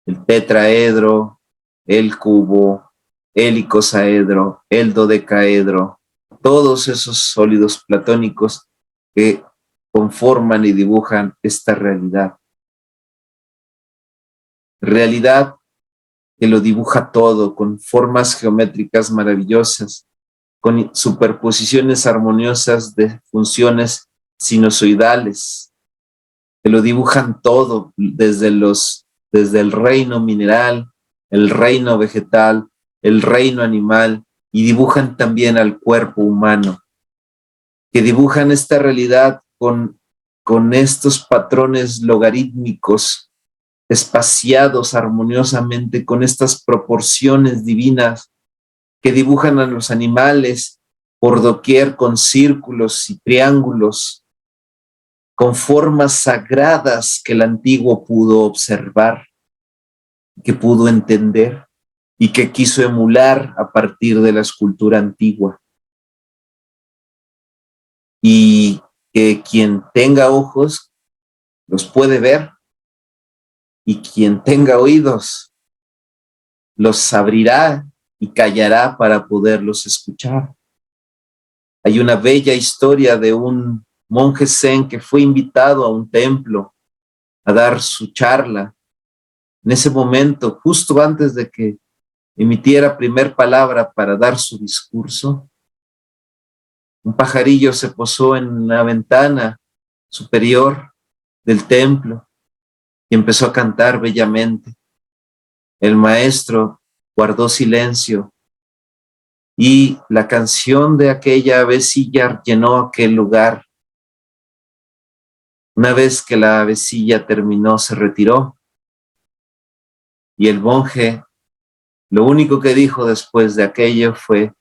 Speaker 1: El tetraedro, el cubo, el icosaedro, el dodecaedro, todos esos sólidos platónicos que conforman y dibujan esta realidad. Realidad que lo dibuja todo con formas geométricas maravillosas, con superposiciones armoniosas de funciones sinusoidales, que lo dibujan todo desde el reino mineral, el reino vegetal, el reino animal, y dibujan también al cuerpo humano, que dibujan esta realidad con estos patrones logarítmicos espaciados armoniosamente, con estas proporciones divinas que dibujan a los animales por doquier con círculos y triángulos, con formas sagradas que el antiguo pudo observar, que pudo entender y que quiso emular a partir de la escultura antigua. Y que quien tenga ojos los puede ver, y quien tenga oídos los abrirá y callará para poderlos escuchar. Hay una bella historia de un monje zen que fue invitado a un templo a dar su charla. En ese momento, justo antes de que emitiera primer palabra para dar su discurso, un pajarillo se posó en la ventana superior del templo y empezó a cantar bellamente. El maestro guardó silencio y la canción de aquella avecilla llenó aquel lugar. Una vez que la avecilla terminó, se retiró y el monje lo único que dijo después de aquello fue: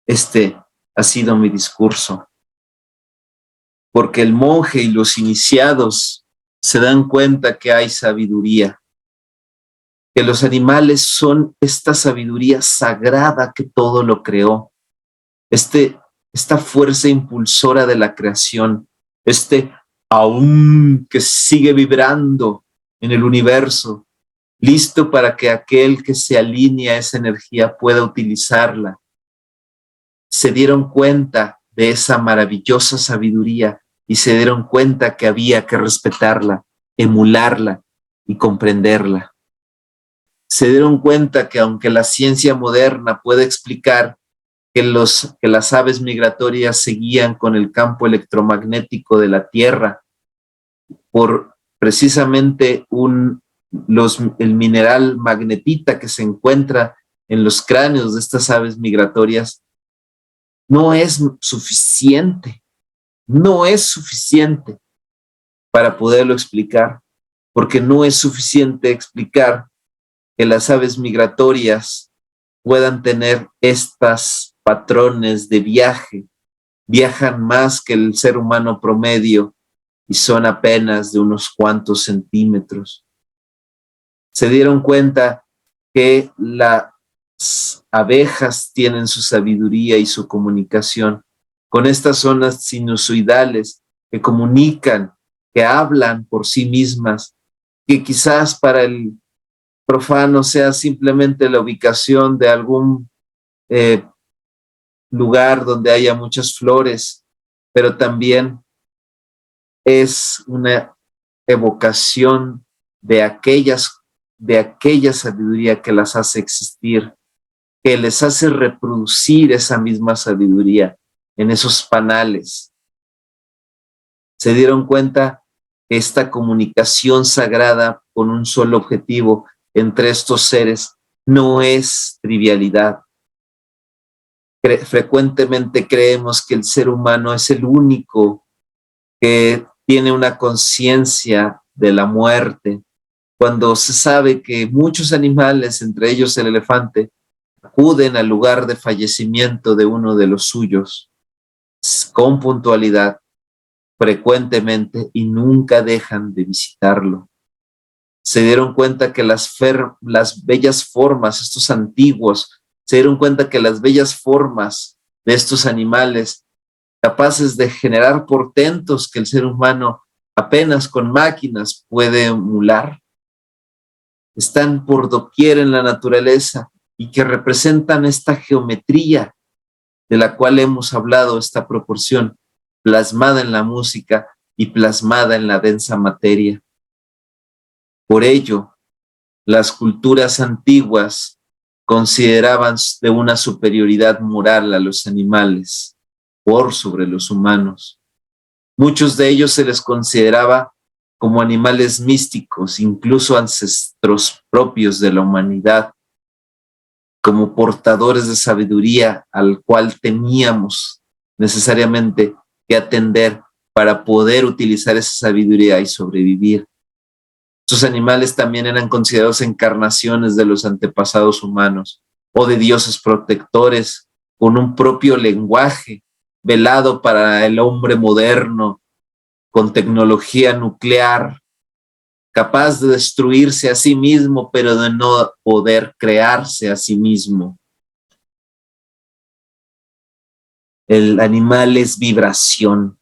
Speaker 1: este ha sido mi discurso. Porque el monje y los iniciados se dan cuenta que hay sabiduría, que los animales son esta sabiduría sagrada que todo lo creó, esta fuerza impulsora de la creación, aún que sigue vibrando en el universo, listo para que aquel que se alinea a esa energía pueda utilizarla. Se dieron cuenta de esa maravillosa sabiduría y se dieron cuenta que había que respetarla, emularla y comprenderla. Se dieron cuenta que aunque la ciencia moderna puede explicar que las aves migratorias seguían con el campo electromagnético de la Tierra por precisamente el mineral magnetita que se encuentra en los cráneos de estas aves migratorias, no es suficiente, no es suficiente para poderlo explicar, porque no es suficiente explicar que las aves migratorias puedan tener estos patrones de viaje, viajan más que el ser humano promedio y son apenas de unos cuantos centímetros. Se dieron cuenta que las abejas tienen su sabiduría y su comunicación con estas zonas sinusoidales que comunican, que hablan por sí mismas, que quizás para el profano sea simplemente la ubicación de algún lugar donde haya muchas flores, pero también es una evocación de aquella sabiduría que las hace existir, que les hace reproducir esa misma sabiduría en esos panales. Se dieron cuenta que esta comunicación sagrada con un solo objetivo entre estos seres no es trivialidad. Frecuentemente creemos que el ser humano es el único que tiene una conciencia de la muerte, cuando se sabe que muchos animales, entre ellos el elefante, acuden al lugar de fallecimiento de uno de los suyos con puntualidad, frecuentemente, y nunca dejan de visitarlo. Se dieron cuenta que las bellas formas, estos antiguos, se dieron cuenta que las bellas formas de estos animales, capaces de generar portentos que el ser humano apenas con máquinas puede emular, están por doquier en la naturaleza y que representan esta geometría de la cual hemos hablado, esta proporción plasmada en la música y plasmada en la densa materia. Por ello, las culturas antiguas consideraban de una superioridad moral a los animales por sobre los humanos. Muchos de ellos se les consideraba como animales místicos, incluso ancestros propios de la humanidad, como portadores de sabiduría al cual teníamos necesariamente que atender para poder utilizar esa sabiduría y sobrevivir. Estos animales también eran considerados encarnaciones de los antepasados humanos o de dioses protectores con un propio lenguaje velado para el hombre moderno, con tecnología nuclear, capaz de destruirse a sí mismo, pero de no poder crearse a sí mismo. El animal es vibración.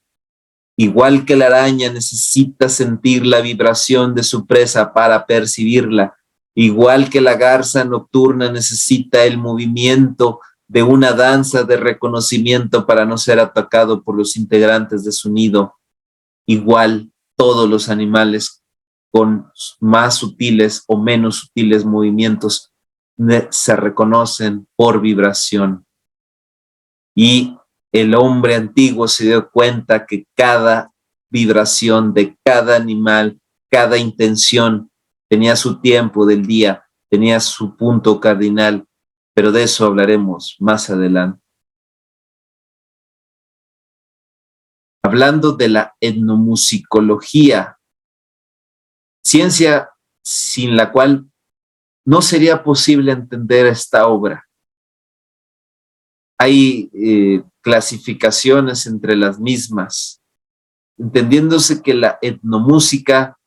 Speaker 1: Igual que la araña necesita sentir la vibración de su presa para percibirla, igual que la garza nocturna necesita el movimiento de una danza de reconocimiento para no ser atacado por los integrantes de su nido, igual todos los animales con más sutiles o menos sutiles movimientos se reconocen por vibración. Y el hombre antiguo se dio cuenta que cada vibración de cada animal, cada intención tenía su tiempo del día, tenía su punto cardinal, pero de eso hablaremos más adelante. Hablando de la etnomusicología, ciencia sin la cual no sería posible entender esta obra. Hay clasificaciones entre las mismas, entendiéndose que la etnomúsica,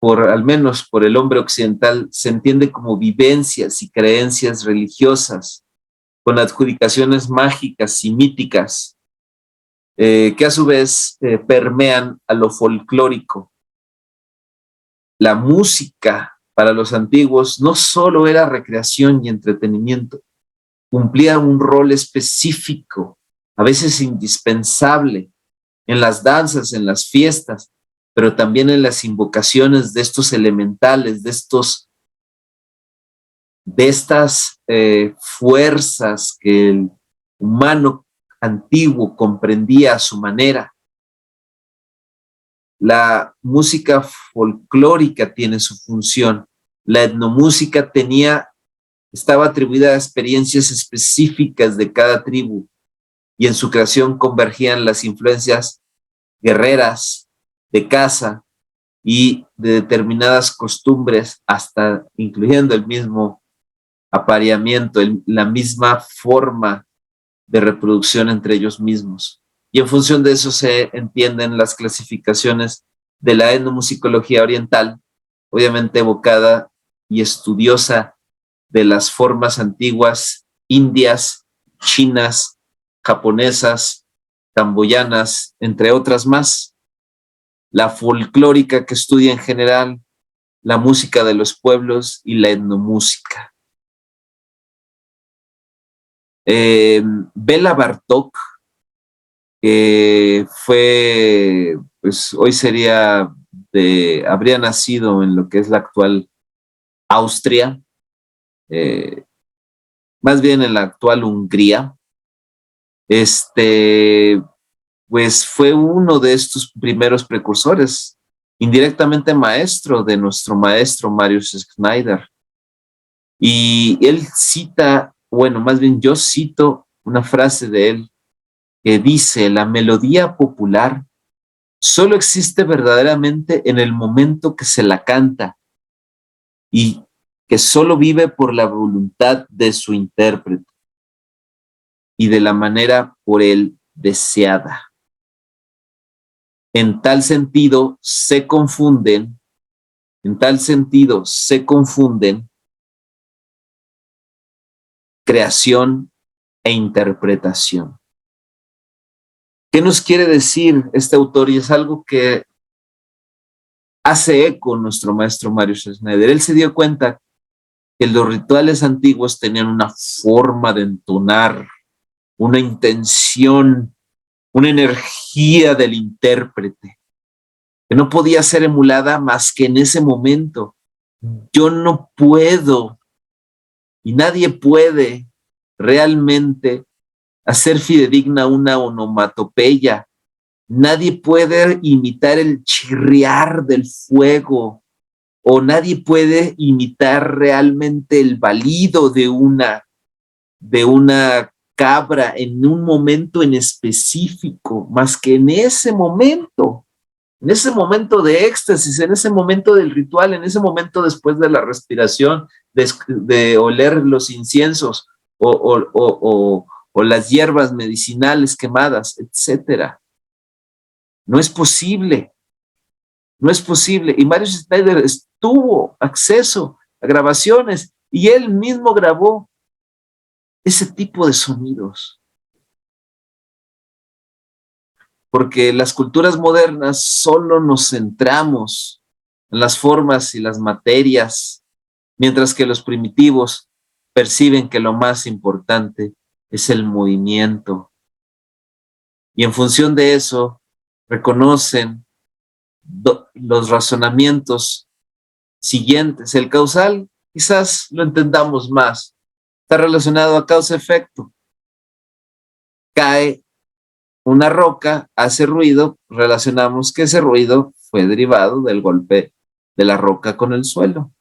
Speaker 1: al menos por el hombre occidental, se entiende como vivencias y creencias religiosas, con adjudicaciones mágicas y míticas, que a su vez permean a lo folclórico. La música para los antiguos no solo era recreación y entretenimiento, cumplía un rol específico, a veces indispensable, en las danzas, en las fiestas, pero también en las invocaciones de estos elementales, de estos de estas fuerzas que el humano antiguo comprendía a su manera. La música folclórica tiene su función. La etnomúsica estaba atribuida a experiencias específicas de cada tribu y en su creación convergían las influencias guerreras, de caza y de determinadas costumbres, hasta incluyendo el mismo apareamiento, la misma forma de reproducción entre ellos mismos. Y en función de eso se entienden las clasificaciones de la etnomusicología oriental, obviamente evocada y estudiosa de las formas antiguas indias, chinas, japonesas, camboyanas, entre otras más. La folclórica, que estudia en general la música de los pueblos, y la etnomúsica. Bela Bartók, que fue, pues hoy habría nacido en lo que es la actual Austria, más bien en la actual Hungría. Pues fue uno de estos primeros precursores, indirectamente maestro de nuestro maestro Marius Schneider. Y él cita, bueno, más bien yo cito una frase de él que dice: la melodía popular solo existe verdaderamente en el momento que se la canta y que solo vive por la voluntad de su intérprete y de la manera por él deseada. En tal sentido se confunden creación e interpretación. ¿Qué nos quiere decir este autor? Y es algo que hace eco nuestro maestro Marius Schneider. Él se dio cuenta que los rituales antiguos tenían una forma de entonar, una intención, una energía del intérprete, que no podía ser emulada más que en ese momento. Yo no puedo, y nadie puede realmente hacer fidedigna una onomatopeya. Nadie puede imitar el chirriar del fuego, o nadie puede imitar realmente el balido de una cabra en un momento en específico, más que en ese momento de éxtasis, en ese momento del ritual, en ese momento después de la respiración, de oler los inciensos o las hierbas medicinales quemadas, etcétera. No es posible. Y Marius Schneider tuvo acceso a grabaciones y él mismo grabó ese tipo de sonidos. Porque las culturas modernas solo nos centramos en las formas y las materias, mientras que los primitivos perciben que lo más importante es el movimiento. Y en función de eso, reconocen los razonamientos siguientes. El causal, quizás lo entendamos más, está relacionado a causa-efecto. Cae una roca, hace ruido, relacionamos que ese ruido fue derivado del golpe de la roca con el suelo.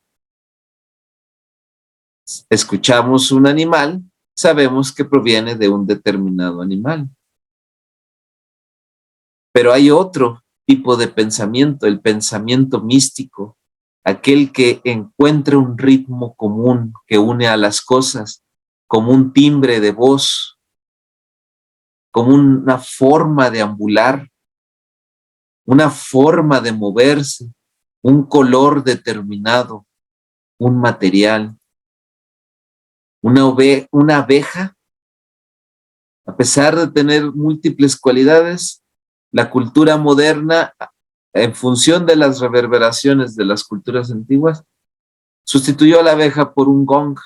Speaker 1: Escuchamos un animal, sabemos que proviene de un determinado animal. Pero hay otro tipo de pensamiento, el pensamiento místico, aquel que encuentra un ritmo común que une a las cosas, como un timbre de voz, como una forma de ambular, una forma de moverse, un color determinado, un material. Una abeja, a pesar de tener múltiples cualidades, la cultura moderna, en función de las reverberaciones de las culturas antiguas, sustituyó a la abeja por un gong,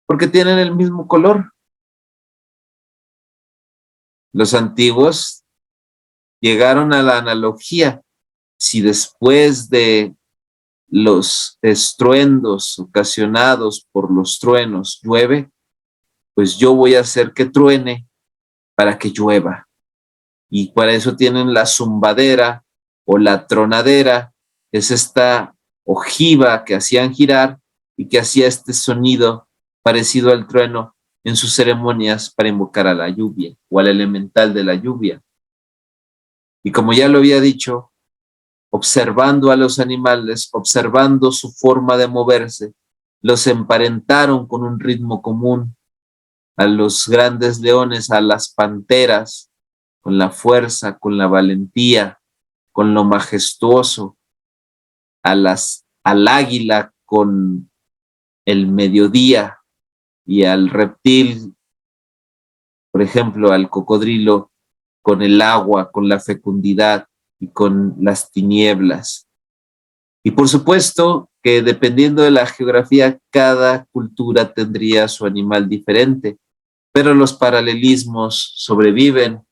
Speaker 1: porque tienen el mismo color. Los antiguos llegaron a la analogía. Si después de los estruendos ocasionados por los truenos llueve, pues yo voy a hacer que truene para que llueva. Y para eso tienen la zumbadera o la tronadera, es esta ojiva que hacían girar y que hacía este sonido parecido al trueno en sus ceremonias para invocar a la lluvia o al elemental de la lluvia. Y como ya lo había dicho, observando a los animales, observando su forma de moverse, los emparentaron con un ritmo común, a los grandes leones, a las panteras, con la fuerza, con la valentía, con lo majestuoso, al águila con el mediodía y al reptil, por ejemplo, al cocodrilo con el agua, con la fecundidad y con las tinieblas. Y por supuesto que dependiendo de la geografía, cada cultura tendría su animal diferente, pero los paralelismos sobreviven.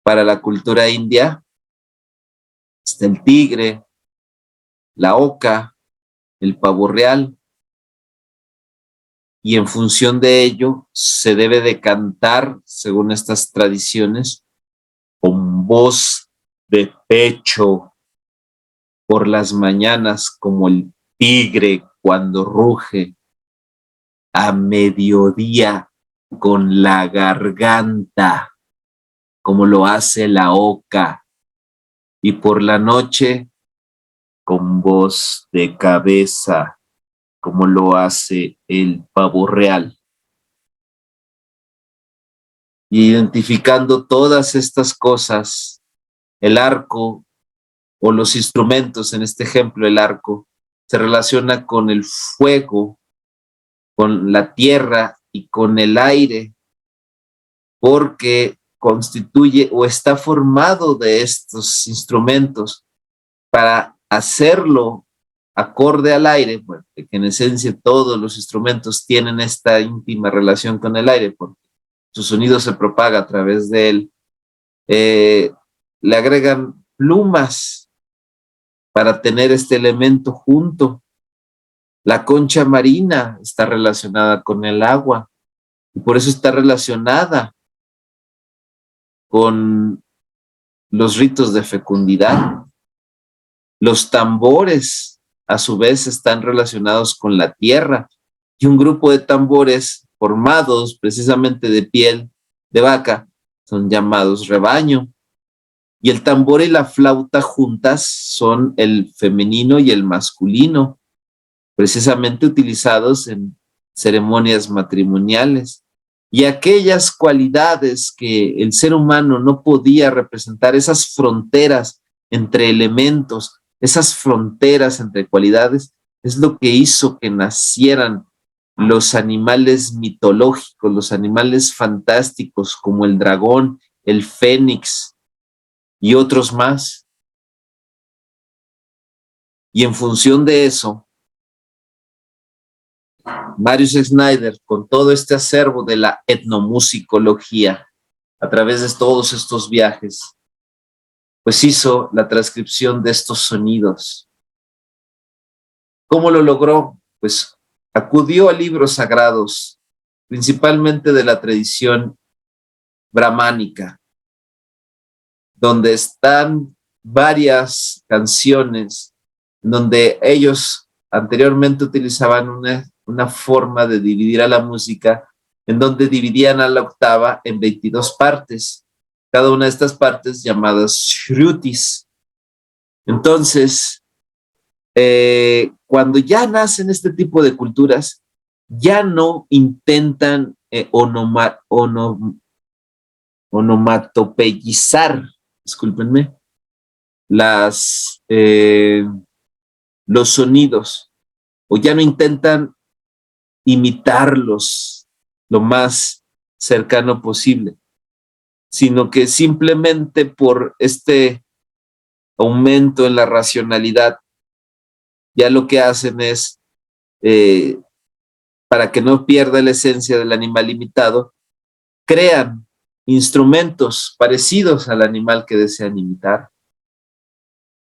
Speaker 1: Para la cultura india está el tigre, la oca, el pavo real, y en función de ello se debe de cantar, según estas tradiciones, con voz de pecho por las mañanas, como el tigre cuando ruge, a mediodía con la garganta, como lo hace la oca, y por la noche con voz de cabeza, como lo hace el pavo real. Y identificando todas estas cosas, el arco o los instrumentos, en este ejemplo el arco, se relaciona con el fuego, con la tierra y con el aire, porque constituye o está formado de estos instrumentos para hacerlo acorde al aire, bueno, que en esencia todos los instrumentos tienen esta íntima relación con el aire, porque su sonido se propaga a través de él. Le agregan plumas para tener este elemento junto. La concha marina está relacionada con el agua y por eso está relacionada con los ritos de fecundidad. Los tambores, a su vez, están relacionados con la tierra y un grupo de tambores formados precisamente de piel de vaca son llamados rebaño. Y el tambor y la flauta juntas son el femenino y el masculino, precisamente utilizados en ceremonias matrimoniales. Y aquellas cualidades que el ser humano no podía representar, esas fronteras entre elementos, esas fronteras entre cualidades, es lo que hizo que nacieran los animales mitológicos, los animales fantásticos como el dragón, el fénix y otros más. Y en función de eso, Marius Schneider, con todo este acervo de la etnomusicología, a través de todos estos viajes, pues hizo la transcripción de estos sonidos. ¿Cómo lo logró? Pues acudió a libros sagrados, principalmente de la tradición brahmánica, donde están varias canciones, donde ellos anteriormente utilizaban una forma de dividir a la música, en donde dividían a la octava en 22 partes, cada una de estas partes llamadas shrutis. Entonces, cuando ya nacen este tipo de culturas, ya no intentan onomatopeyizar, discúlpenme, los sonidos, o ya no intentan imitarlos lo más cercano posible, sino que simplemente por este aumento en la racionalidad, ya lo que hacen es, para que no pierda la esencia del animal imitado, crean instrumentos parecidos al animal que desean imitar.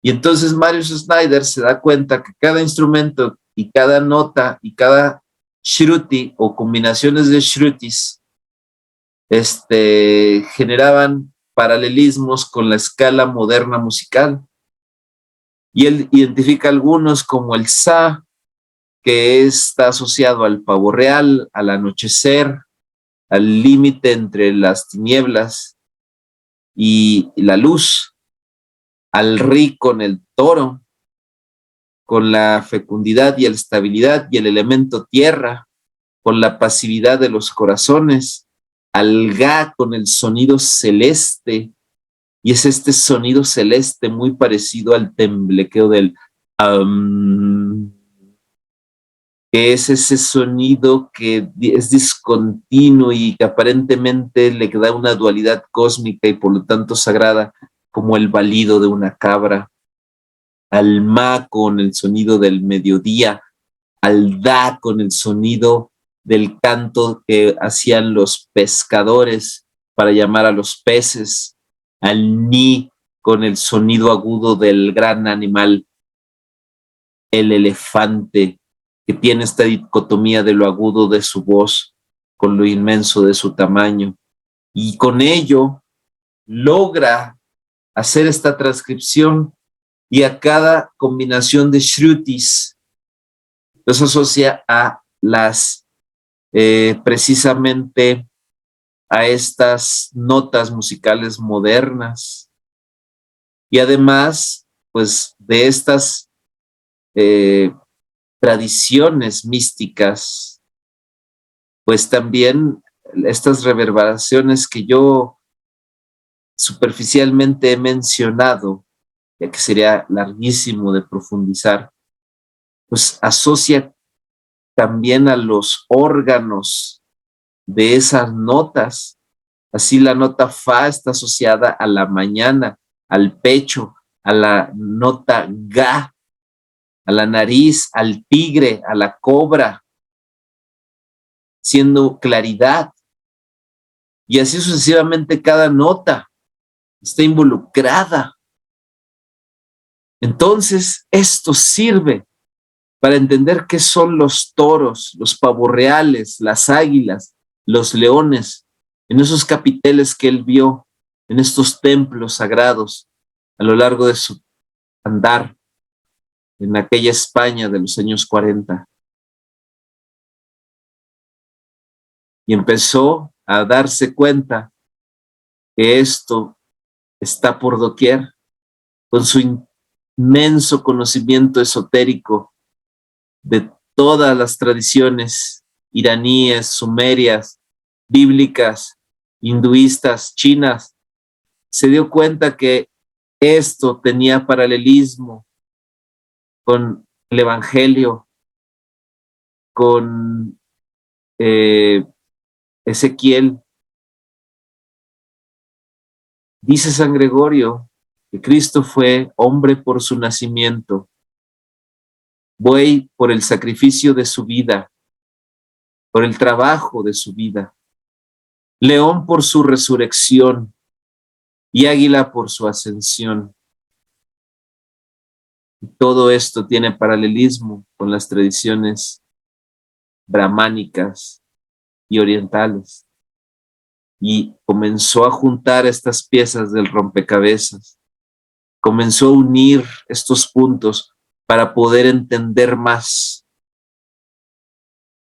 Speaker 1: Y entonces Marius Snyder se da cuenta que cada instrumento y cada nota y cada shruti o combinaciones de shrutis generaban paralelismos con la escala moderna musical. Y él identifica algunos como el sa, que está asociado al pavo real, al anochecer, al límite entre las tinieblas y la luz, al ri con el toro, con la fecundidad y la estabilidad y el elemento tierra, con la pasividad de los corazones, al ga con el sonido celeste, y es este sonido celeste muy parecido al temblequeo del que es ese sonido que es discontinuo y que aparentemente le da una dualidad cósmica y por lo tanto sagrada, como el balido de una cabra, al ma con el sonido del mediodía, al da con el sonido del canto que hacían los pescadores para llamar a los peces, al ni con el sonido agudo del gran animal, el elefante, que tiene esta dicotomía de lo agudo de su voz con lo inmenso de su tamaño. Y con ello logra hacer esta transcripción y a cada combinación de shrutis los asocia a las, precisamente a estas notas musicales modernas. Y además, pues de estas tradiciones místicas, pues también estas reverberaciones que yo superficialmente he mencionado, ya que sería larguísimo de profundizar, pues asocia también a los órganos de esas notas. Así la nota fa está asociada a la mañana, al pecho, a la nota ga, a la nariz, al tigre, a la cobra, siendo claridad. Y así sucesivamente cada nota está involucrada. Entonces, esto sirve para entender qué son los toros, los pavos reales, las águilas, los leones, en esos capiteles que él vio, en estos templos sagrados a lo largo de su andar en aquella España de los años 40. Y empezó a darse cuenta que esto está por doquier, con su inmenso conocimiento esotérico de todas las tradiciones iraníes, sumerias, bíblicas, hinduistas, chinas. Se dio cuenta que esto tenía paralelismo con el Evangelio, con Ezequiel. Dice San Gregorio que Cristo fue hombre por su nacimiento, buey por el sacrificio de su vida, por el trabajo de su vida, león por su resurrección y águila por su ascensión. Y todo esto tiene paralelismo con las tradiciones brahmánicas y orientales. Y comenzó a juntar estas piezas del rompecabezas, comenzó a unir estos puntos para poder entender más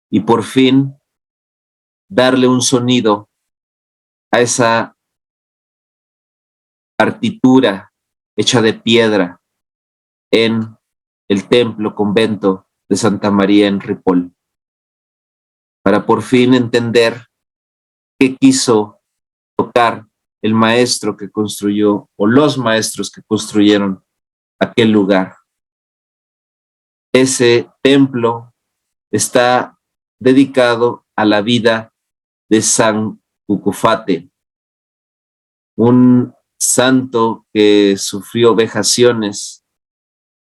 Speaker 1: y por fin darle un sonido a esa partitura hecha de piedra en el templo convento de Santa María en Ripoll, para por fin entender qué quiso tocar el maestro que construyó o los maestros que construyeron aquel lugar. Ese templo está dedicado a la vida de San Cucufate, un santo que sufrió vejaciones,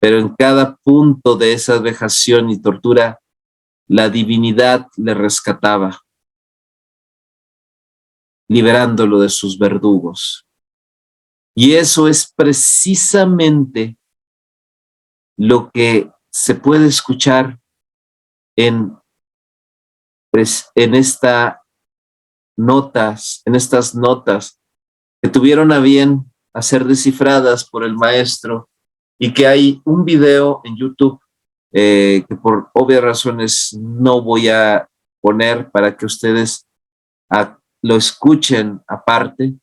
Speaker 1: pero en cada punto de esa vejación y tortura, la divinidad le rescataba, liberándolo de sus verdugos. Y eso es precisamente lo que se puede escuchar en estas notas que tuvieron a bien a ser descifradas por el maestro, y que hay un video en YouTube que por obvias razones no voy a poner para que ustedes lo escuchen aparte,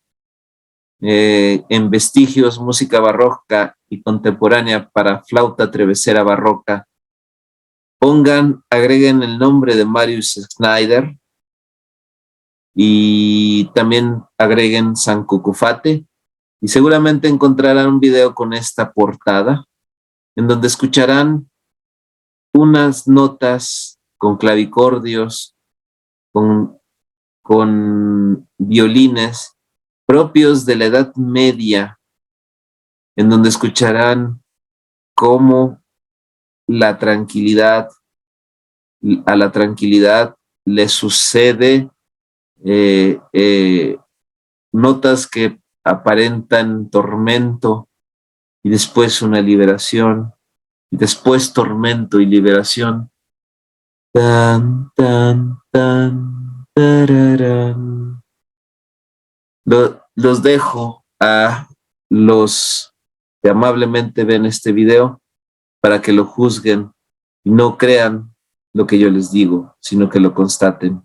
Speaker 1: en Vestigios, música barroca y contemporánea para flauta travesera barroca. Agreguen el nombre de Marius Schneider y también agreguen San Cucufate, y seguramente encontrarán un video con esta portada en donde escucharán unas notas con clavicordios, con violines propios de la Edad Media, en donde escucharán cómo a la tranquilidad le sucede notas que aparentan tormento, y después una liberación, y después tormento y liberación. Tan, tan, tan, tararán. Los dejo a los que amablemente ven este video para que lo juzguen y no crean lo que yo les digo, sino que lo constaten.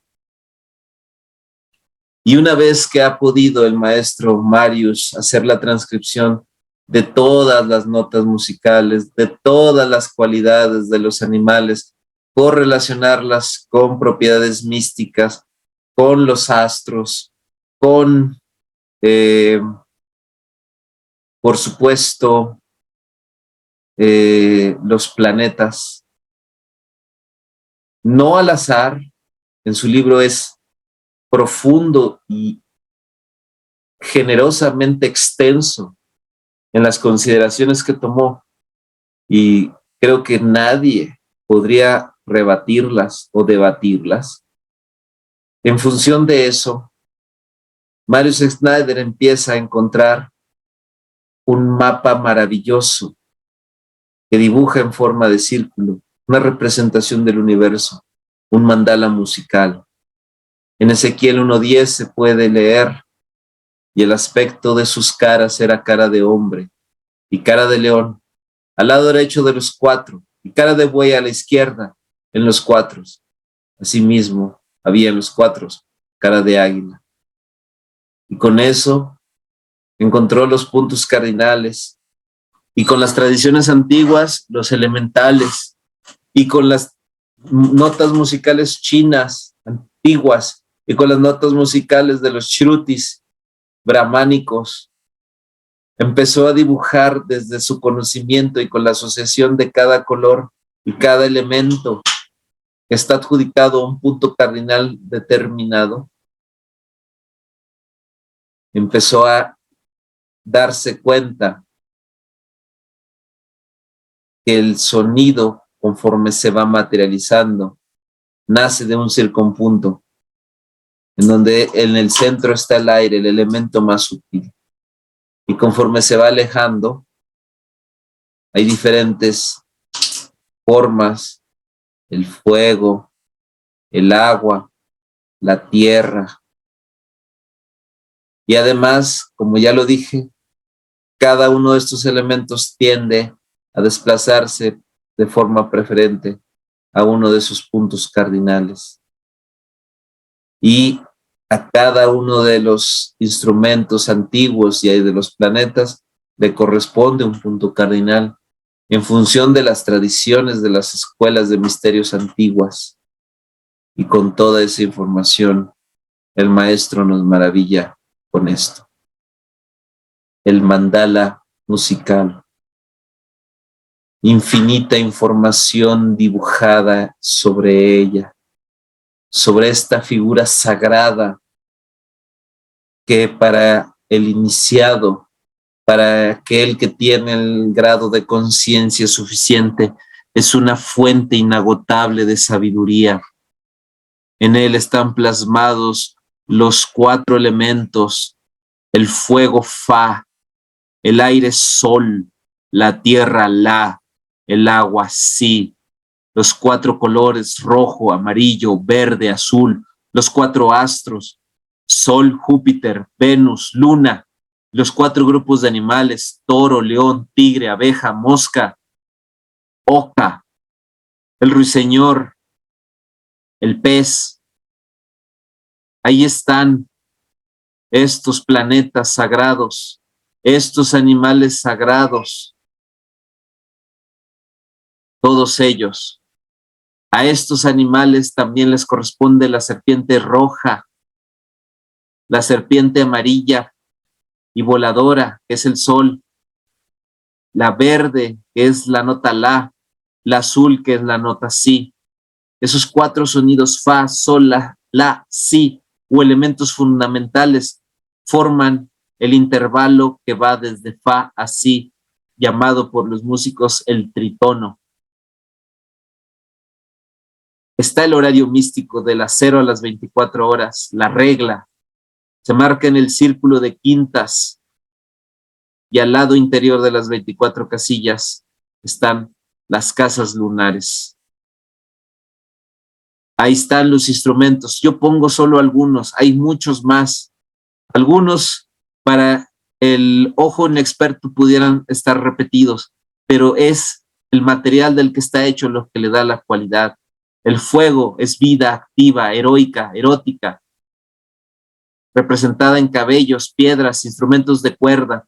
Speaker 1: Y una vez que ha podido el maestro Marius hacer la transcripción de todas las notas musicales, de todas las cualidades de los animales, correlacionarlas con propiedades místicas, con los astros, con, por supuesto, los planetas. No al azar, en su libro es profundo y generosamente extenso en las consideraciones que tomó, y creo que nadie podría rebatirlas o debatirlas. En función de eso, Marius Schneider empieza a encontrar un mapa maravilloso que dibuja en forma de círculo una representación del universo, un mandala musical. En Ezequiel 1:10 se puede leer: y el aspecto de sus caras era cara de hombre y cara de león al lado derecho de los cuatro, y cara de buey a la izquierda en los cuatro. Asimismo, había en los cuatro cara de águila. Y con eso encontró los puntos cardinales, y con las tradiciones antiguas, los elementales, y con las notas musicales chinas antiguas, y con las notas musicales de los shrutis brahmánicos, empezó a dibujar desde su conocimiento y con la asociación de cada color y cada elemento que está adjudicado a un punto cardinal determinado. Empezó a darse cuenta que el sonido, conforme se va materializando, nace de un circunpunto, en donde en el centro está el aire, el elemento más sutil. Y conforme se va alejando, hay diferentes formas: el fuego, el agua, la tierra. Y además, como ya lo dije, cada uno de estos elementos tiende a desplazarse de forma preferente a uno de sus puntos cardinales. Y a cada uno de los instrumentos antiguos y de los planetas le corresponde un punto cardinal en función de las tradiciones de las escuelas de misterios antiguas. Y con toda esa información, el maestro nos maravilla con esto: el mandala musical. Infinita información dibujada sobre ella, sobre esta figura sagrada que para el iniciado, para aquel que tiene el grado de conciencia suficiente, es una fuente inagotable de sabiduría. En él están plasmados los 4 elementos: el fuego Fa, el aire Sol, la tierra La, el agua, sí, los 4 colores, rojo, amarillo, verde, azul, los 4 astros, Sol, Júpiter, Venus, Luna, los 4 grupos de animales, toro, león, tigre, abeja, mosca, oca, el ruiseñor, el pez. Ahí están estos planetas sagrados, estos animales sagrados, todos ellos. A estos animales también les corresponde la serpiente roja, la serpiente amarilla y voladora, que es el sol, la verde, que es la nota la azul, que es la nota si. Esos 4 sonidos fa, sol, la, si, o elementos fundamentales, forman el intervalo que va desde fa a si, llamado por los músicos el tritono. Está el horario místico de las 0 a las 24 horas, la regla. Se marca en el círculo de quintas y al lado interior de las 24 casillas están las casas lunares. Ahí están los instrumentos. Yo pongo solo algunos, hay muchos más. Algunos para el ojo inexperto pudieran estar repetidos, pero es el material del que está hecho lo que le da la cualidad. El fuego es vida activa, heroica, erótica, representada en cabellos, piedras, instrumentos de cuerda.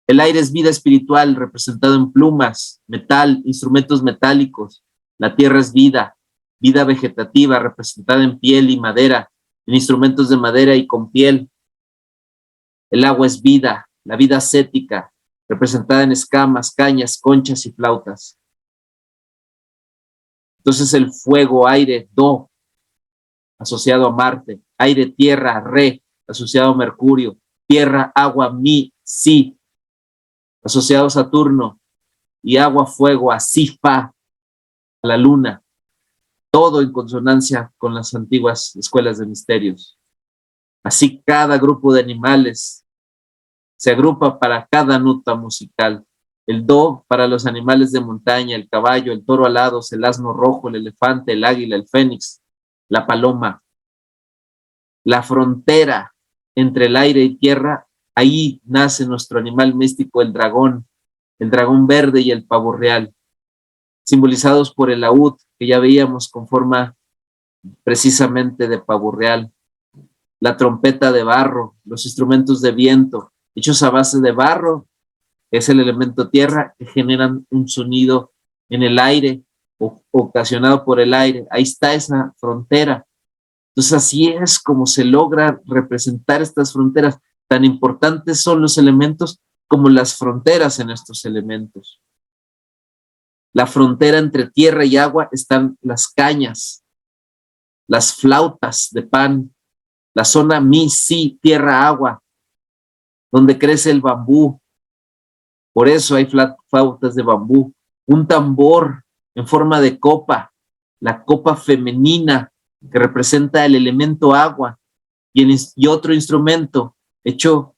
Speaker 1: El aire es vida espiritual, representado en plumas, metal, instrumentos metálicos. La tierra es vida, vida vegetativa, representada en piel y madera, en instrumentos de madera y con piel. El agua es vida, la vida ascética, representada en escamas, cañas, conchas y flautas. Entonces el fuego, aire, do, asociado a Marte, aire, tierra, re, asociado a Mercurio, tierra, agua, mi, si, asociado a Saturno, y agua, fuego, a si, fa, a la luna, todo en consonancia con las antiguas escuelas de misterios. Así cada grupo de animales se agrupa para cada nota musical. El do para los animales de montaña, el caballo, el toro alado, el asno rojo, el elefante, el águila, el fénix, la paloma. La frontera entre el aire y tierra, ahí nace nuestro animal místico, el dragón verde y el pavo real, simbolizados por el laúd, que ya veíamos con forma precisamente de pavo real. La trompeta de barro, los instrumentos de viento, hechos a base de barro, es el elemento tierra, que generan un sonido en el aire, ocasionado por el aire. Ahí está esa frontera. Entonces así es como se logra representar estas fronteras. Tan importantes son los elementos como las fronteras en estos elementos. La frontera entre tierra y agua están las cañas, las flautas de pan, la zona mi, si, tierra, agua, donde crece el bambú. Por eso hay flautas de bambú. Un tambor en forma de copa, la copa femenina que representa el elemento agua, y otro instrumento hecho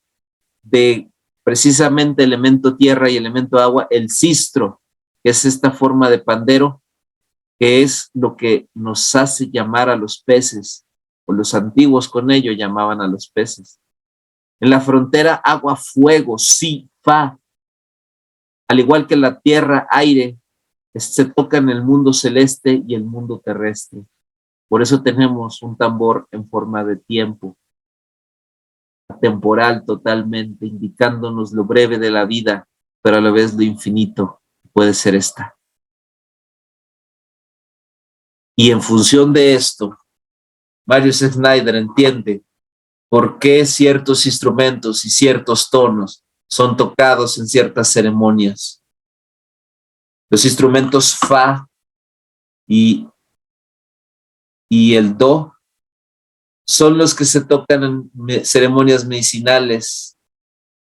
Speaker 1: de precisamente elemento tierra y elemento agua, el sistro, que es esta forma de pandero, que es lo que nos hace llamar a los peces, o los antiguos con ello llamaban a los peces. En la frontera, agua, fuego, si, fa, al igual que la tierra, aire, se toca en el mundo celeste y el mundo terrestre. Por eso tenemos un tambor en forma de tiempo, temporal totalmente, indicándonos lo breve de la vida, pero a la vez lo infinito puede ser esta. Y en función de esto, Marius Schneider entiende por qué ciertos instrumentos y ciertos tonos son tocados en ciertas ceremonias. Los instrumentos fa y el do son los que se tocan en ceremonias medicinales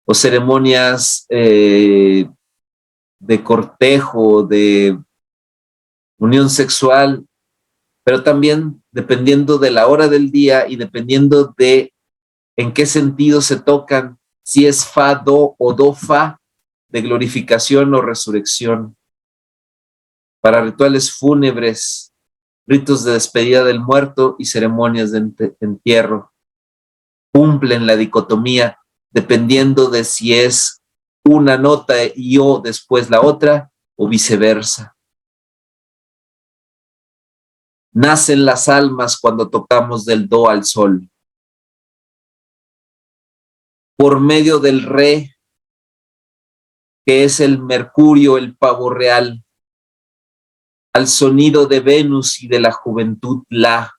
Speaker 1: o ceremonias de cortejo, de unión sexual, pero también dependiendo de la hora del día y dependiendo de en qué sentido se tocan, si es fa, do o do, fa, de glorificación o resurrección. para rituales fúnebres, ritos de despedida del muerto y ceremonias de entierro. Cumplen la dicotomía dependiendo de si es una nota y o después la otra o viceversa. Nacen las almas cuando tocamos del do al sol. Por medio del re, que es el mercurio, el pavo real, al sonido de Venus y de la juventud la,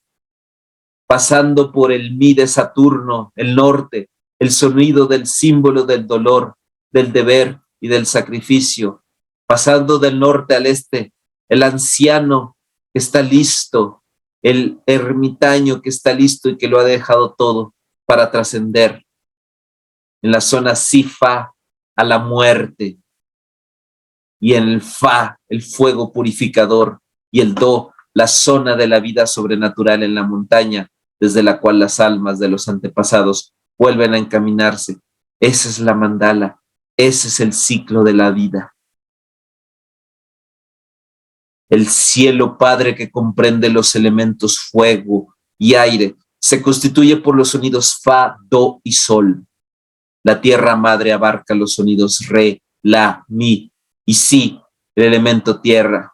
Speaker 1: pasando por el mi de Saturno, el norte, el sonido del símbolo del dolor, del deber y del sacrificio, pasando del norte al este, el anciano que está listo, el ermitaño que está listo y que lo ha dejado todo para trascender. En la zona si-fa, a la muerte, y en el fa, el fuego purificador, y el do, la zona de la vida sobrenatural en la montaña, desde la cual las almas de los antepasados vuelven a encaminarse. Esa es la mandala, ese es el ciclo de la vida. El cielo padre que comprende los elementos fuego y aire se constituye por los sonidos fa, do y sol. La tierra madre abarca los sonidos re, la, mi y si, el elemento tierra.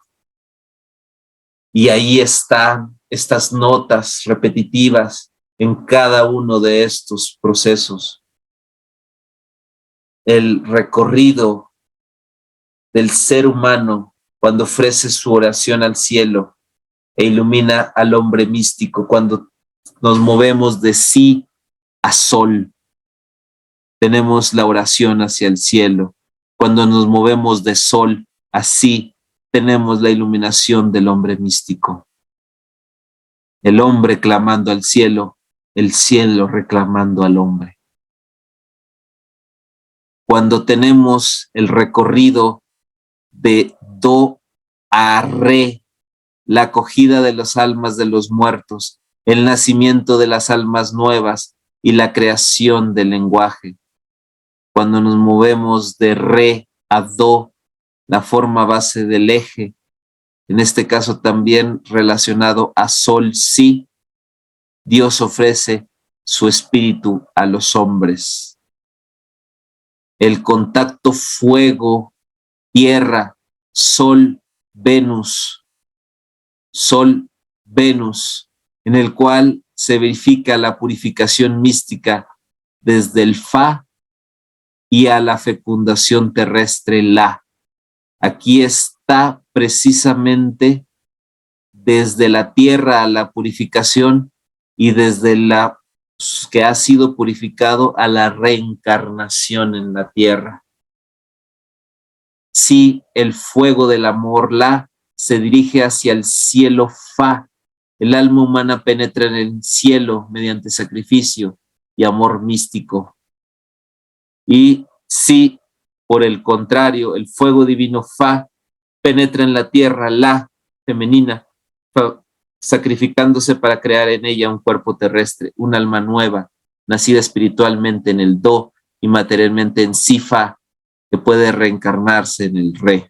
Speaker 1: Y ahí están estas notas repetitivas en cada uno de estos procesos. El recorrido del ser humano cuando ofrece su oración al cielo e ilumina al hombre místico cuando nos movemos de sí a sol. Tenemos la oración hacia el cielo. Cuando nos movemos de sol a sí, tenemos la iluminación del hombre místico. El hombre clamando al cielo, el cielo reclamando al hombre. Cuando tenemos el recorrido de do a re, la acogida de las almas de los muertos, el nacimiento de las almas nuevas y la creación del lenguaje. Cuando nos movemos de re a do, la forma base del eje, en este caso también relacionado a sol, sí, Dios ofrece su espíritu a los hombres. El contacto fuego, tierra, sol, Venus, en el cual se verifica la purificación mística desde el fa y a la fecundación terrestre la. Aquí está precisamente desde la tierra a la purificación y desde la que ha sido purificado a la reencarnación en la tierra. Si el fuego del amor la se dirige hacia el cielo fa, el alma humana penetra en el cielo mediante sacrificio y amor místico. Y si, por el contrario, el fuego divino fa penetra en la tierra, la femenina, sacrificándose para crear en ella un cuerpo terrestre, un alma nueva, nacida espiritualmente en el do y materialmente en si fa, que puede reencarnarse en el re.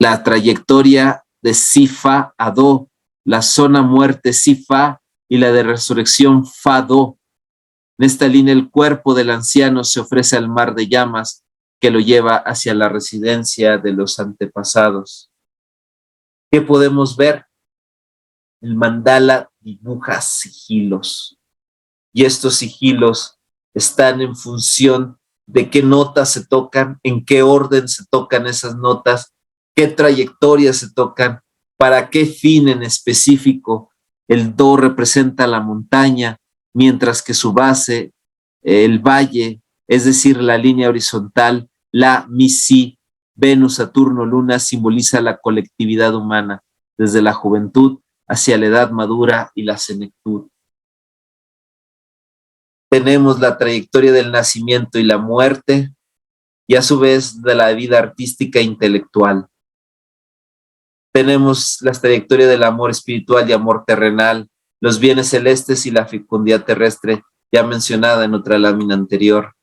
Speaker 1: La trayectoria de si fa a do, la zona muerte si fa y la de resurrección fa do. En esta línea el cuerpo del anciano se ofrece al mar de llamas que lo lleva hacia la residencia de los antepasados. ¿Qué podemos ver? El mandala dibuja sigilos y estos sigilos están en función de qué notas se tocan, en qué orden se tocan esas notas, qué trayectorias se tocan, para qué fin en específico. El do representa la montaña, mientras que su base, el valle, es decir, la línea horizontal, la, mi, si, Venus, Saturno, Luna, simboliza la colectividad humana, desde la juventud hacia la edad madura y la senectud. Tenemos la trayectoria del nacimiento y la muerte, y a su vez de la vida artística e intelectual. Tenemos la trayectoria del amor espiritual y amor terrenal, los bienes celestes y la fecundidad terrestre, ya mencionada en otra lámina anterior.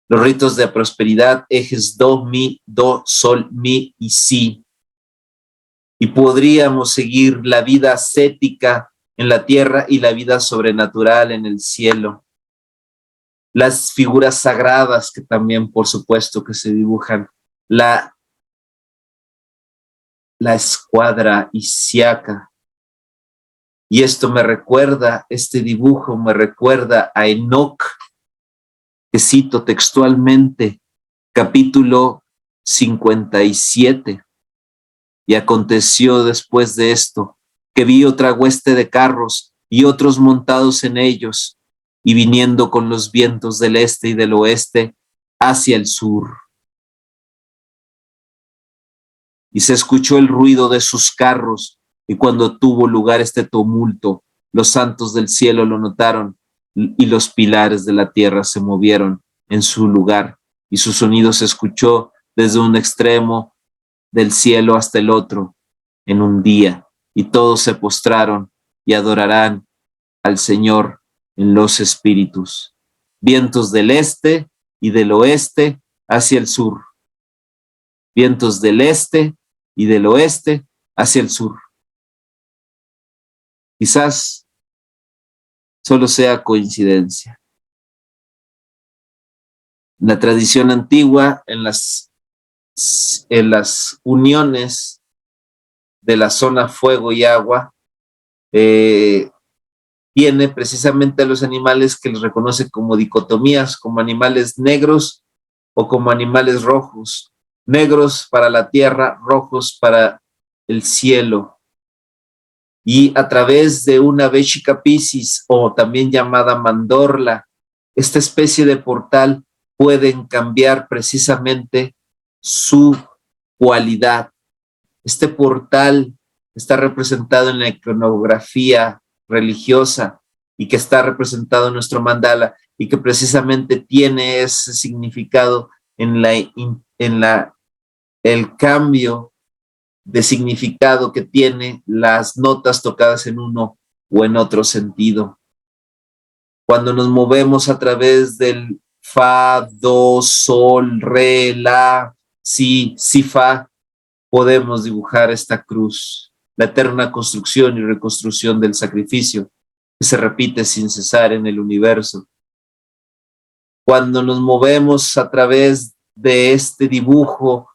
Speaker 1: los ritos de prosperidad, ejes do, mi, do, sol, mi y si. Y podríamos seguir la vida ascética en la tierra y la vida sobrenatural en el cielo. Las figuras sagradas que también, por supuesto, que se dibujan. La escuadra isiaca. Y esto me recuerda, este dibujo me recuerda a Enoc, que cito textualmente, capítulo 57. Y aconteció después de esto, que vi otra hueste de carros y otros montados en ellos, y viniendo con los vientos del este y del oeste hacia el sur. Y se escuchó el ruido de sus carros, y cuando tuvo lugar este tumulto, los santos del cielo lo notaron, y los pilares de la tierra se movieron en su lugar, y su sonido se escuchó desde un extremo del cielo hasta el otro, en un día, y todos se postraron y adorarán al Señor en los espíritus. Vientos del este y del oeste hacia el sur. Vientos del este y del oeste hacia el sur. Quizás solo sea coincidencia. En la tradición antigua, en las uniones de la zona fuego y agua, tiene precisamente a los animales que los reconoce como dicotomías, como animales negros o como animales rojos. Negros para la tierra, rojos para el cielo. Y a través de una Veshika Piscis, o también llamada mandorla, esta especie de portal pueden cambiar precisamente su cualidad. Este portal está representado en la iconografía religiosa y que está representado en nuestro mandala y que precisamente tiene ese significado en el cambio de significado que tiene las notas tocadas en uno o en otro sentido. Cuando nos movemos a través del fa, do, sol, re, la, si, fa, podemos dibujar esta cruz, la eterna construcción y reconstrucción del sacrificio que se repite sin cesar en el universo. Cuando nos movemos a través de este dibujo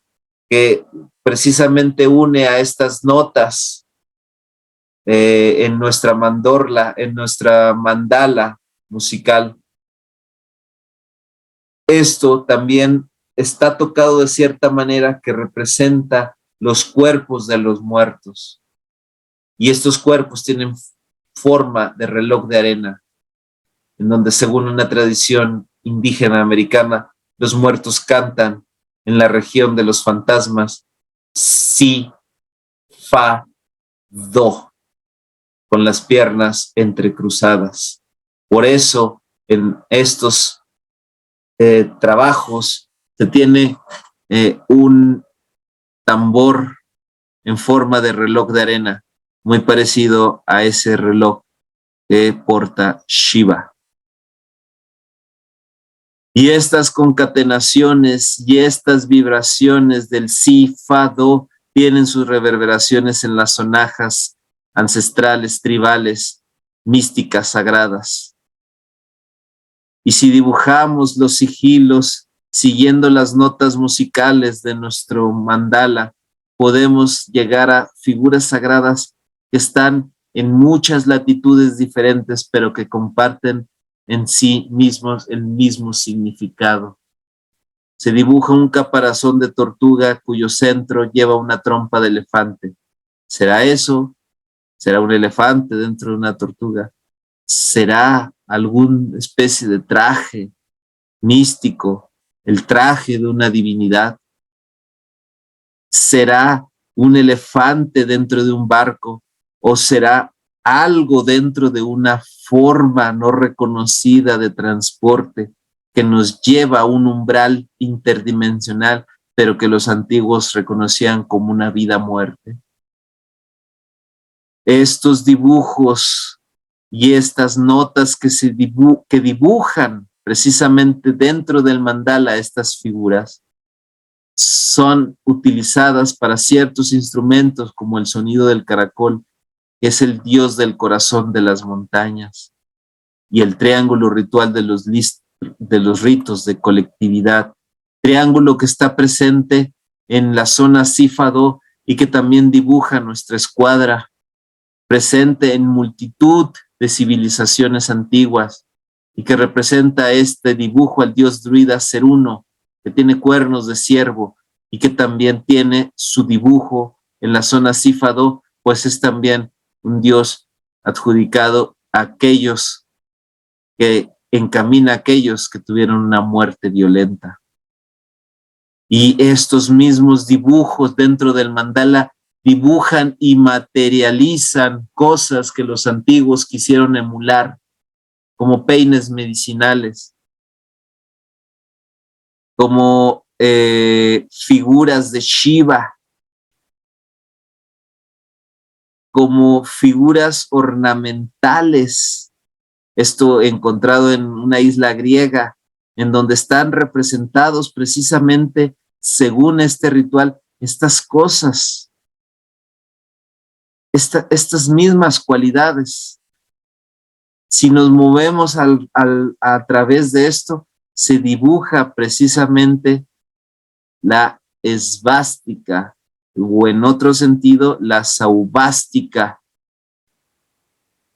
Speaker 1: que precisamente une a estas notas en nuestra mandorla, en nuestra mandala musical. Esto también está tocado de cierta manera que representa los cuerpos de los muertos. Y estos cuerpos tienen forma de reloj de arena, en donde según una tradición indígena americana, los muertos cantan en la región de los fantasmas, si, fa, do, con las piernas entrecruzadas. Por eso, en estos trabajos se tiene un tambor en forma de reloj de arena, muy parecido a ese reloj que porta Shiva. Y estas concatenaciones y estas vibraciones del si, fa, do tienen sus reverberaciones en las sonajas ancestrales, tribales, místicas, sagradas. Y si dibujamos los sigilos siguiendo las notas musicales de nuestro mandala, podemos llegar a figuras sagradas que están en muchas latitudes diferentes, pero que comparten en sí mismos el mismo significado. Se dibuja un caparazón de tortuga cuyo centro lleva una trompa de elefante. ¿Será eso? ¿Será un elefante dentro de una tortuga? ¿Será alguna especie de traje místico, el traje de una divinidad? ¿Será un elefante dentro de un barco o será algo dentro de una forma no reconocida de transporte que nos lleva a un umbral interdimensional, pero que los antiguos reconocían como una vida-muerte? Estos dibujos y estas notas que dibujan precisamente dentro del mandala, estas figuras son utilizadas para ciertos instrumentos como el sonido del caracol, que es el dios del corazón de las montañas, y el triángulo ritual de los ritos de colectividad, triángulo que está presente en la zona Sífado y que también dibuja nuestra escuadra, presente en multitud de civilizaciones antiguas y que representa este dibujo al dios druida Ceruno, que tiene cuernos de ciervo y que también tiene su dibujo en la zona Sífado, pues es también un dios adjudicado a aquellos que encamina a aquellos que tuvieron una muerte violenta. Y estos mismos dibujos dentro del mandala dibujan y materializan cosas que los antiguos quisieron emular, como peines medicinales, como figuras de Shiva, como figuras ornamentales. Esto encontrado en una isla griega, en donde están representados precisamente, según este ritual, estas cosas, estas mismas cualidades. Si nos movemos a través de esto, se dibuja precisamente la esvástica, o en otro sentido, la saubástica,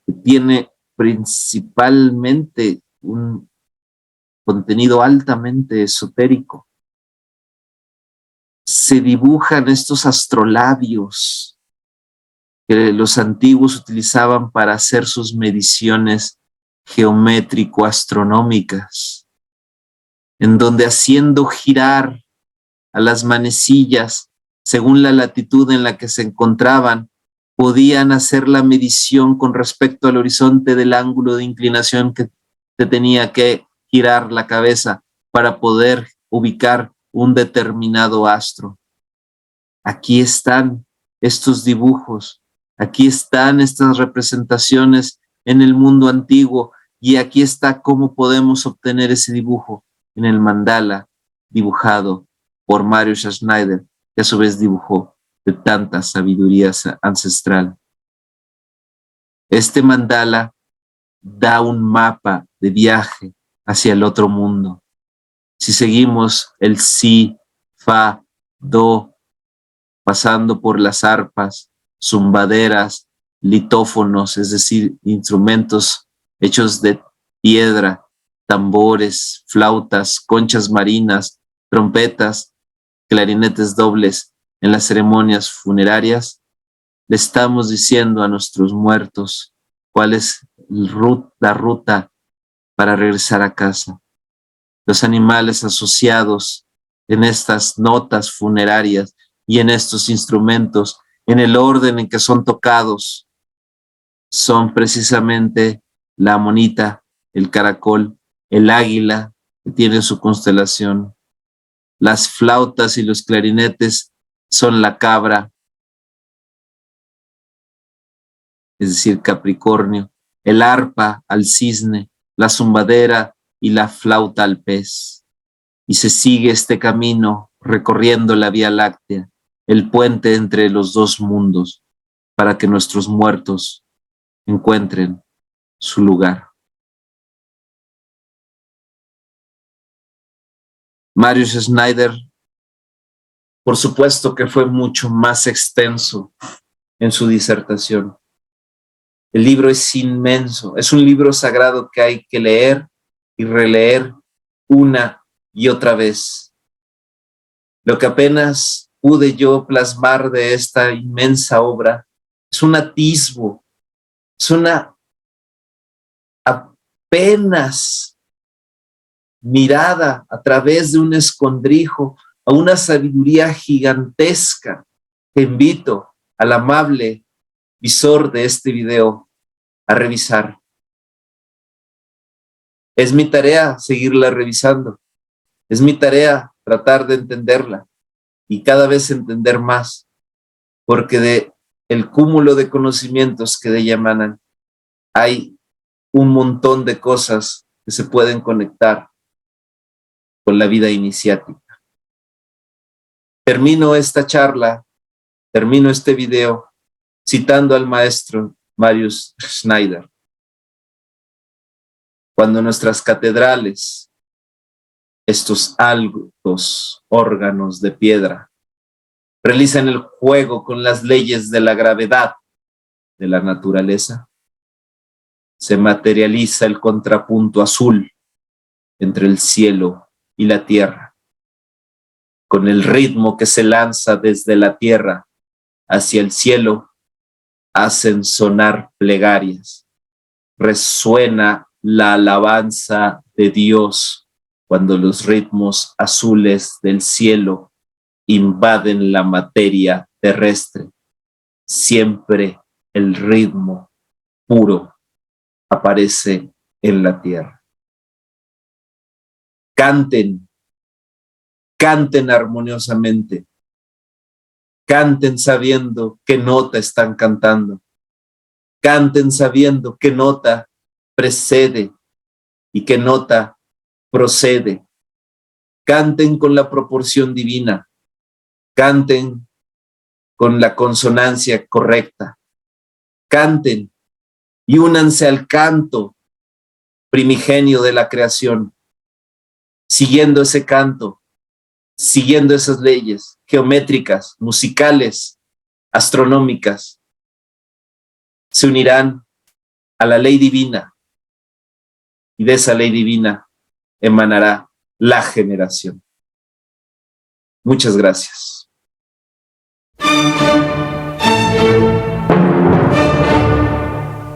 Speaker 1: que tiene principalmente un contenido altamente esotérico. Se dibujan estos astrolabios que los antiguos utilizaban para hacer sus mediciones geométrico-astronómicas, en donde haciendo girar a las manecillas según la latitud en la que se encontraban, podían hacer la medición con respecto al horizonte del ángulo de inclinación que se tenía que girar la cabeza para poder ubicar un determinado astro. Aquí están estos dibujos, aquí están estas representaciones en el mundo antiguo, y aquí está cómo podemos obtener ese dibujo en el mandala dibujado por Marius Schneider, que a su vez dibujó de tanta sabiduría ancestral. Este mandala da un mapa de viaje hacia el otro mundo. Si seguimos el si, fa, do, pasando por las arpas, zumbaderas, litófonos, es decir, instrumentos hechos de piedra, tambores, flautas, conchas marinas, trompetas, clarinetes dobles en las ceremonias funerarias, le estamos diciendo a nuestros muertos cuál es la ruta para regresar a casa. Los animales asociados en estas notas funerarias y en estos instrumentos, en el orden en que son tocados, son precisamente la amonita, el caracol, el águila que tiene su constelación. Las flautas y los clarinetes son la cabra, es decir, Capricornio, el arpa al cisne, la zumbadera y la flauta al pez. Y se sigue este camino recorriendo la Vía Láctea, el puente entre los dos mundos, para que nuestros muertos encuentren su lugar. Marius Schneider, por supuesto que fue mucho más extenso en su disertación. El libro es inmenso, es un libro sagrado que hay que leer y releer una y otra vez. Lo que apenas pude yo plasmar de esta inmensa obra es un atisbo, es una apenas mirada a través de un escondrijo a una sabiduría gigantesca que invito al amable visor de este video a revisar. Es mi tarea seguirla revisando, es mi tarea tratar de entenderla y cada vez entender más, porque de el cúmulo de conocimientos que de ella emanan, hay un montón de cosas que se pueden conectar con la vida iniciática. Termino esta charla, termino este video citando al maestro Marius Schneider. Cuando nuestras catedrales, estos altos órganos de piedra, realizan el juego con las leyes de la gravedad de la naturaleza, se materializa el contrapunto azul entre el cielo y la tierra, con el ritmo que se lanza desde la tierra hacia el cielo, hacen sonar plegarias, resuena la alabanza de Dios cuando los ritmos azules del cielo invaden la materia terrestre. Siempre el ritmo puro aparece en la tierra. Canten, canten armoniosamente, canten sabiendo qué nota están cantando, canten sabiendo qué nota precede y qué nota procede. Canten con la proporción divina, canten con la consonancia correcta, canten y únanse al canto primigenio de la creación, siguiendo ese canto, siguiendo esas leyes geométricas, musicales, astronómicas. Se unirán a la ley divina y de esa ley divina emanará la generación. Muchas gracias.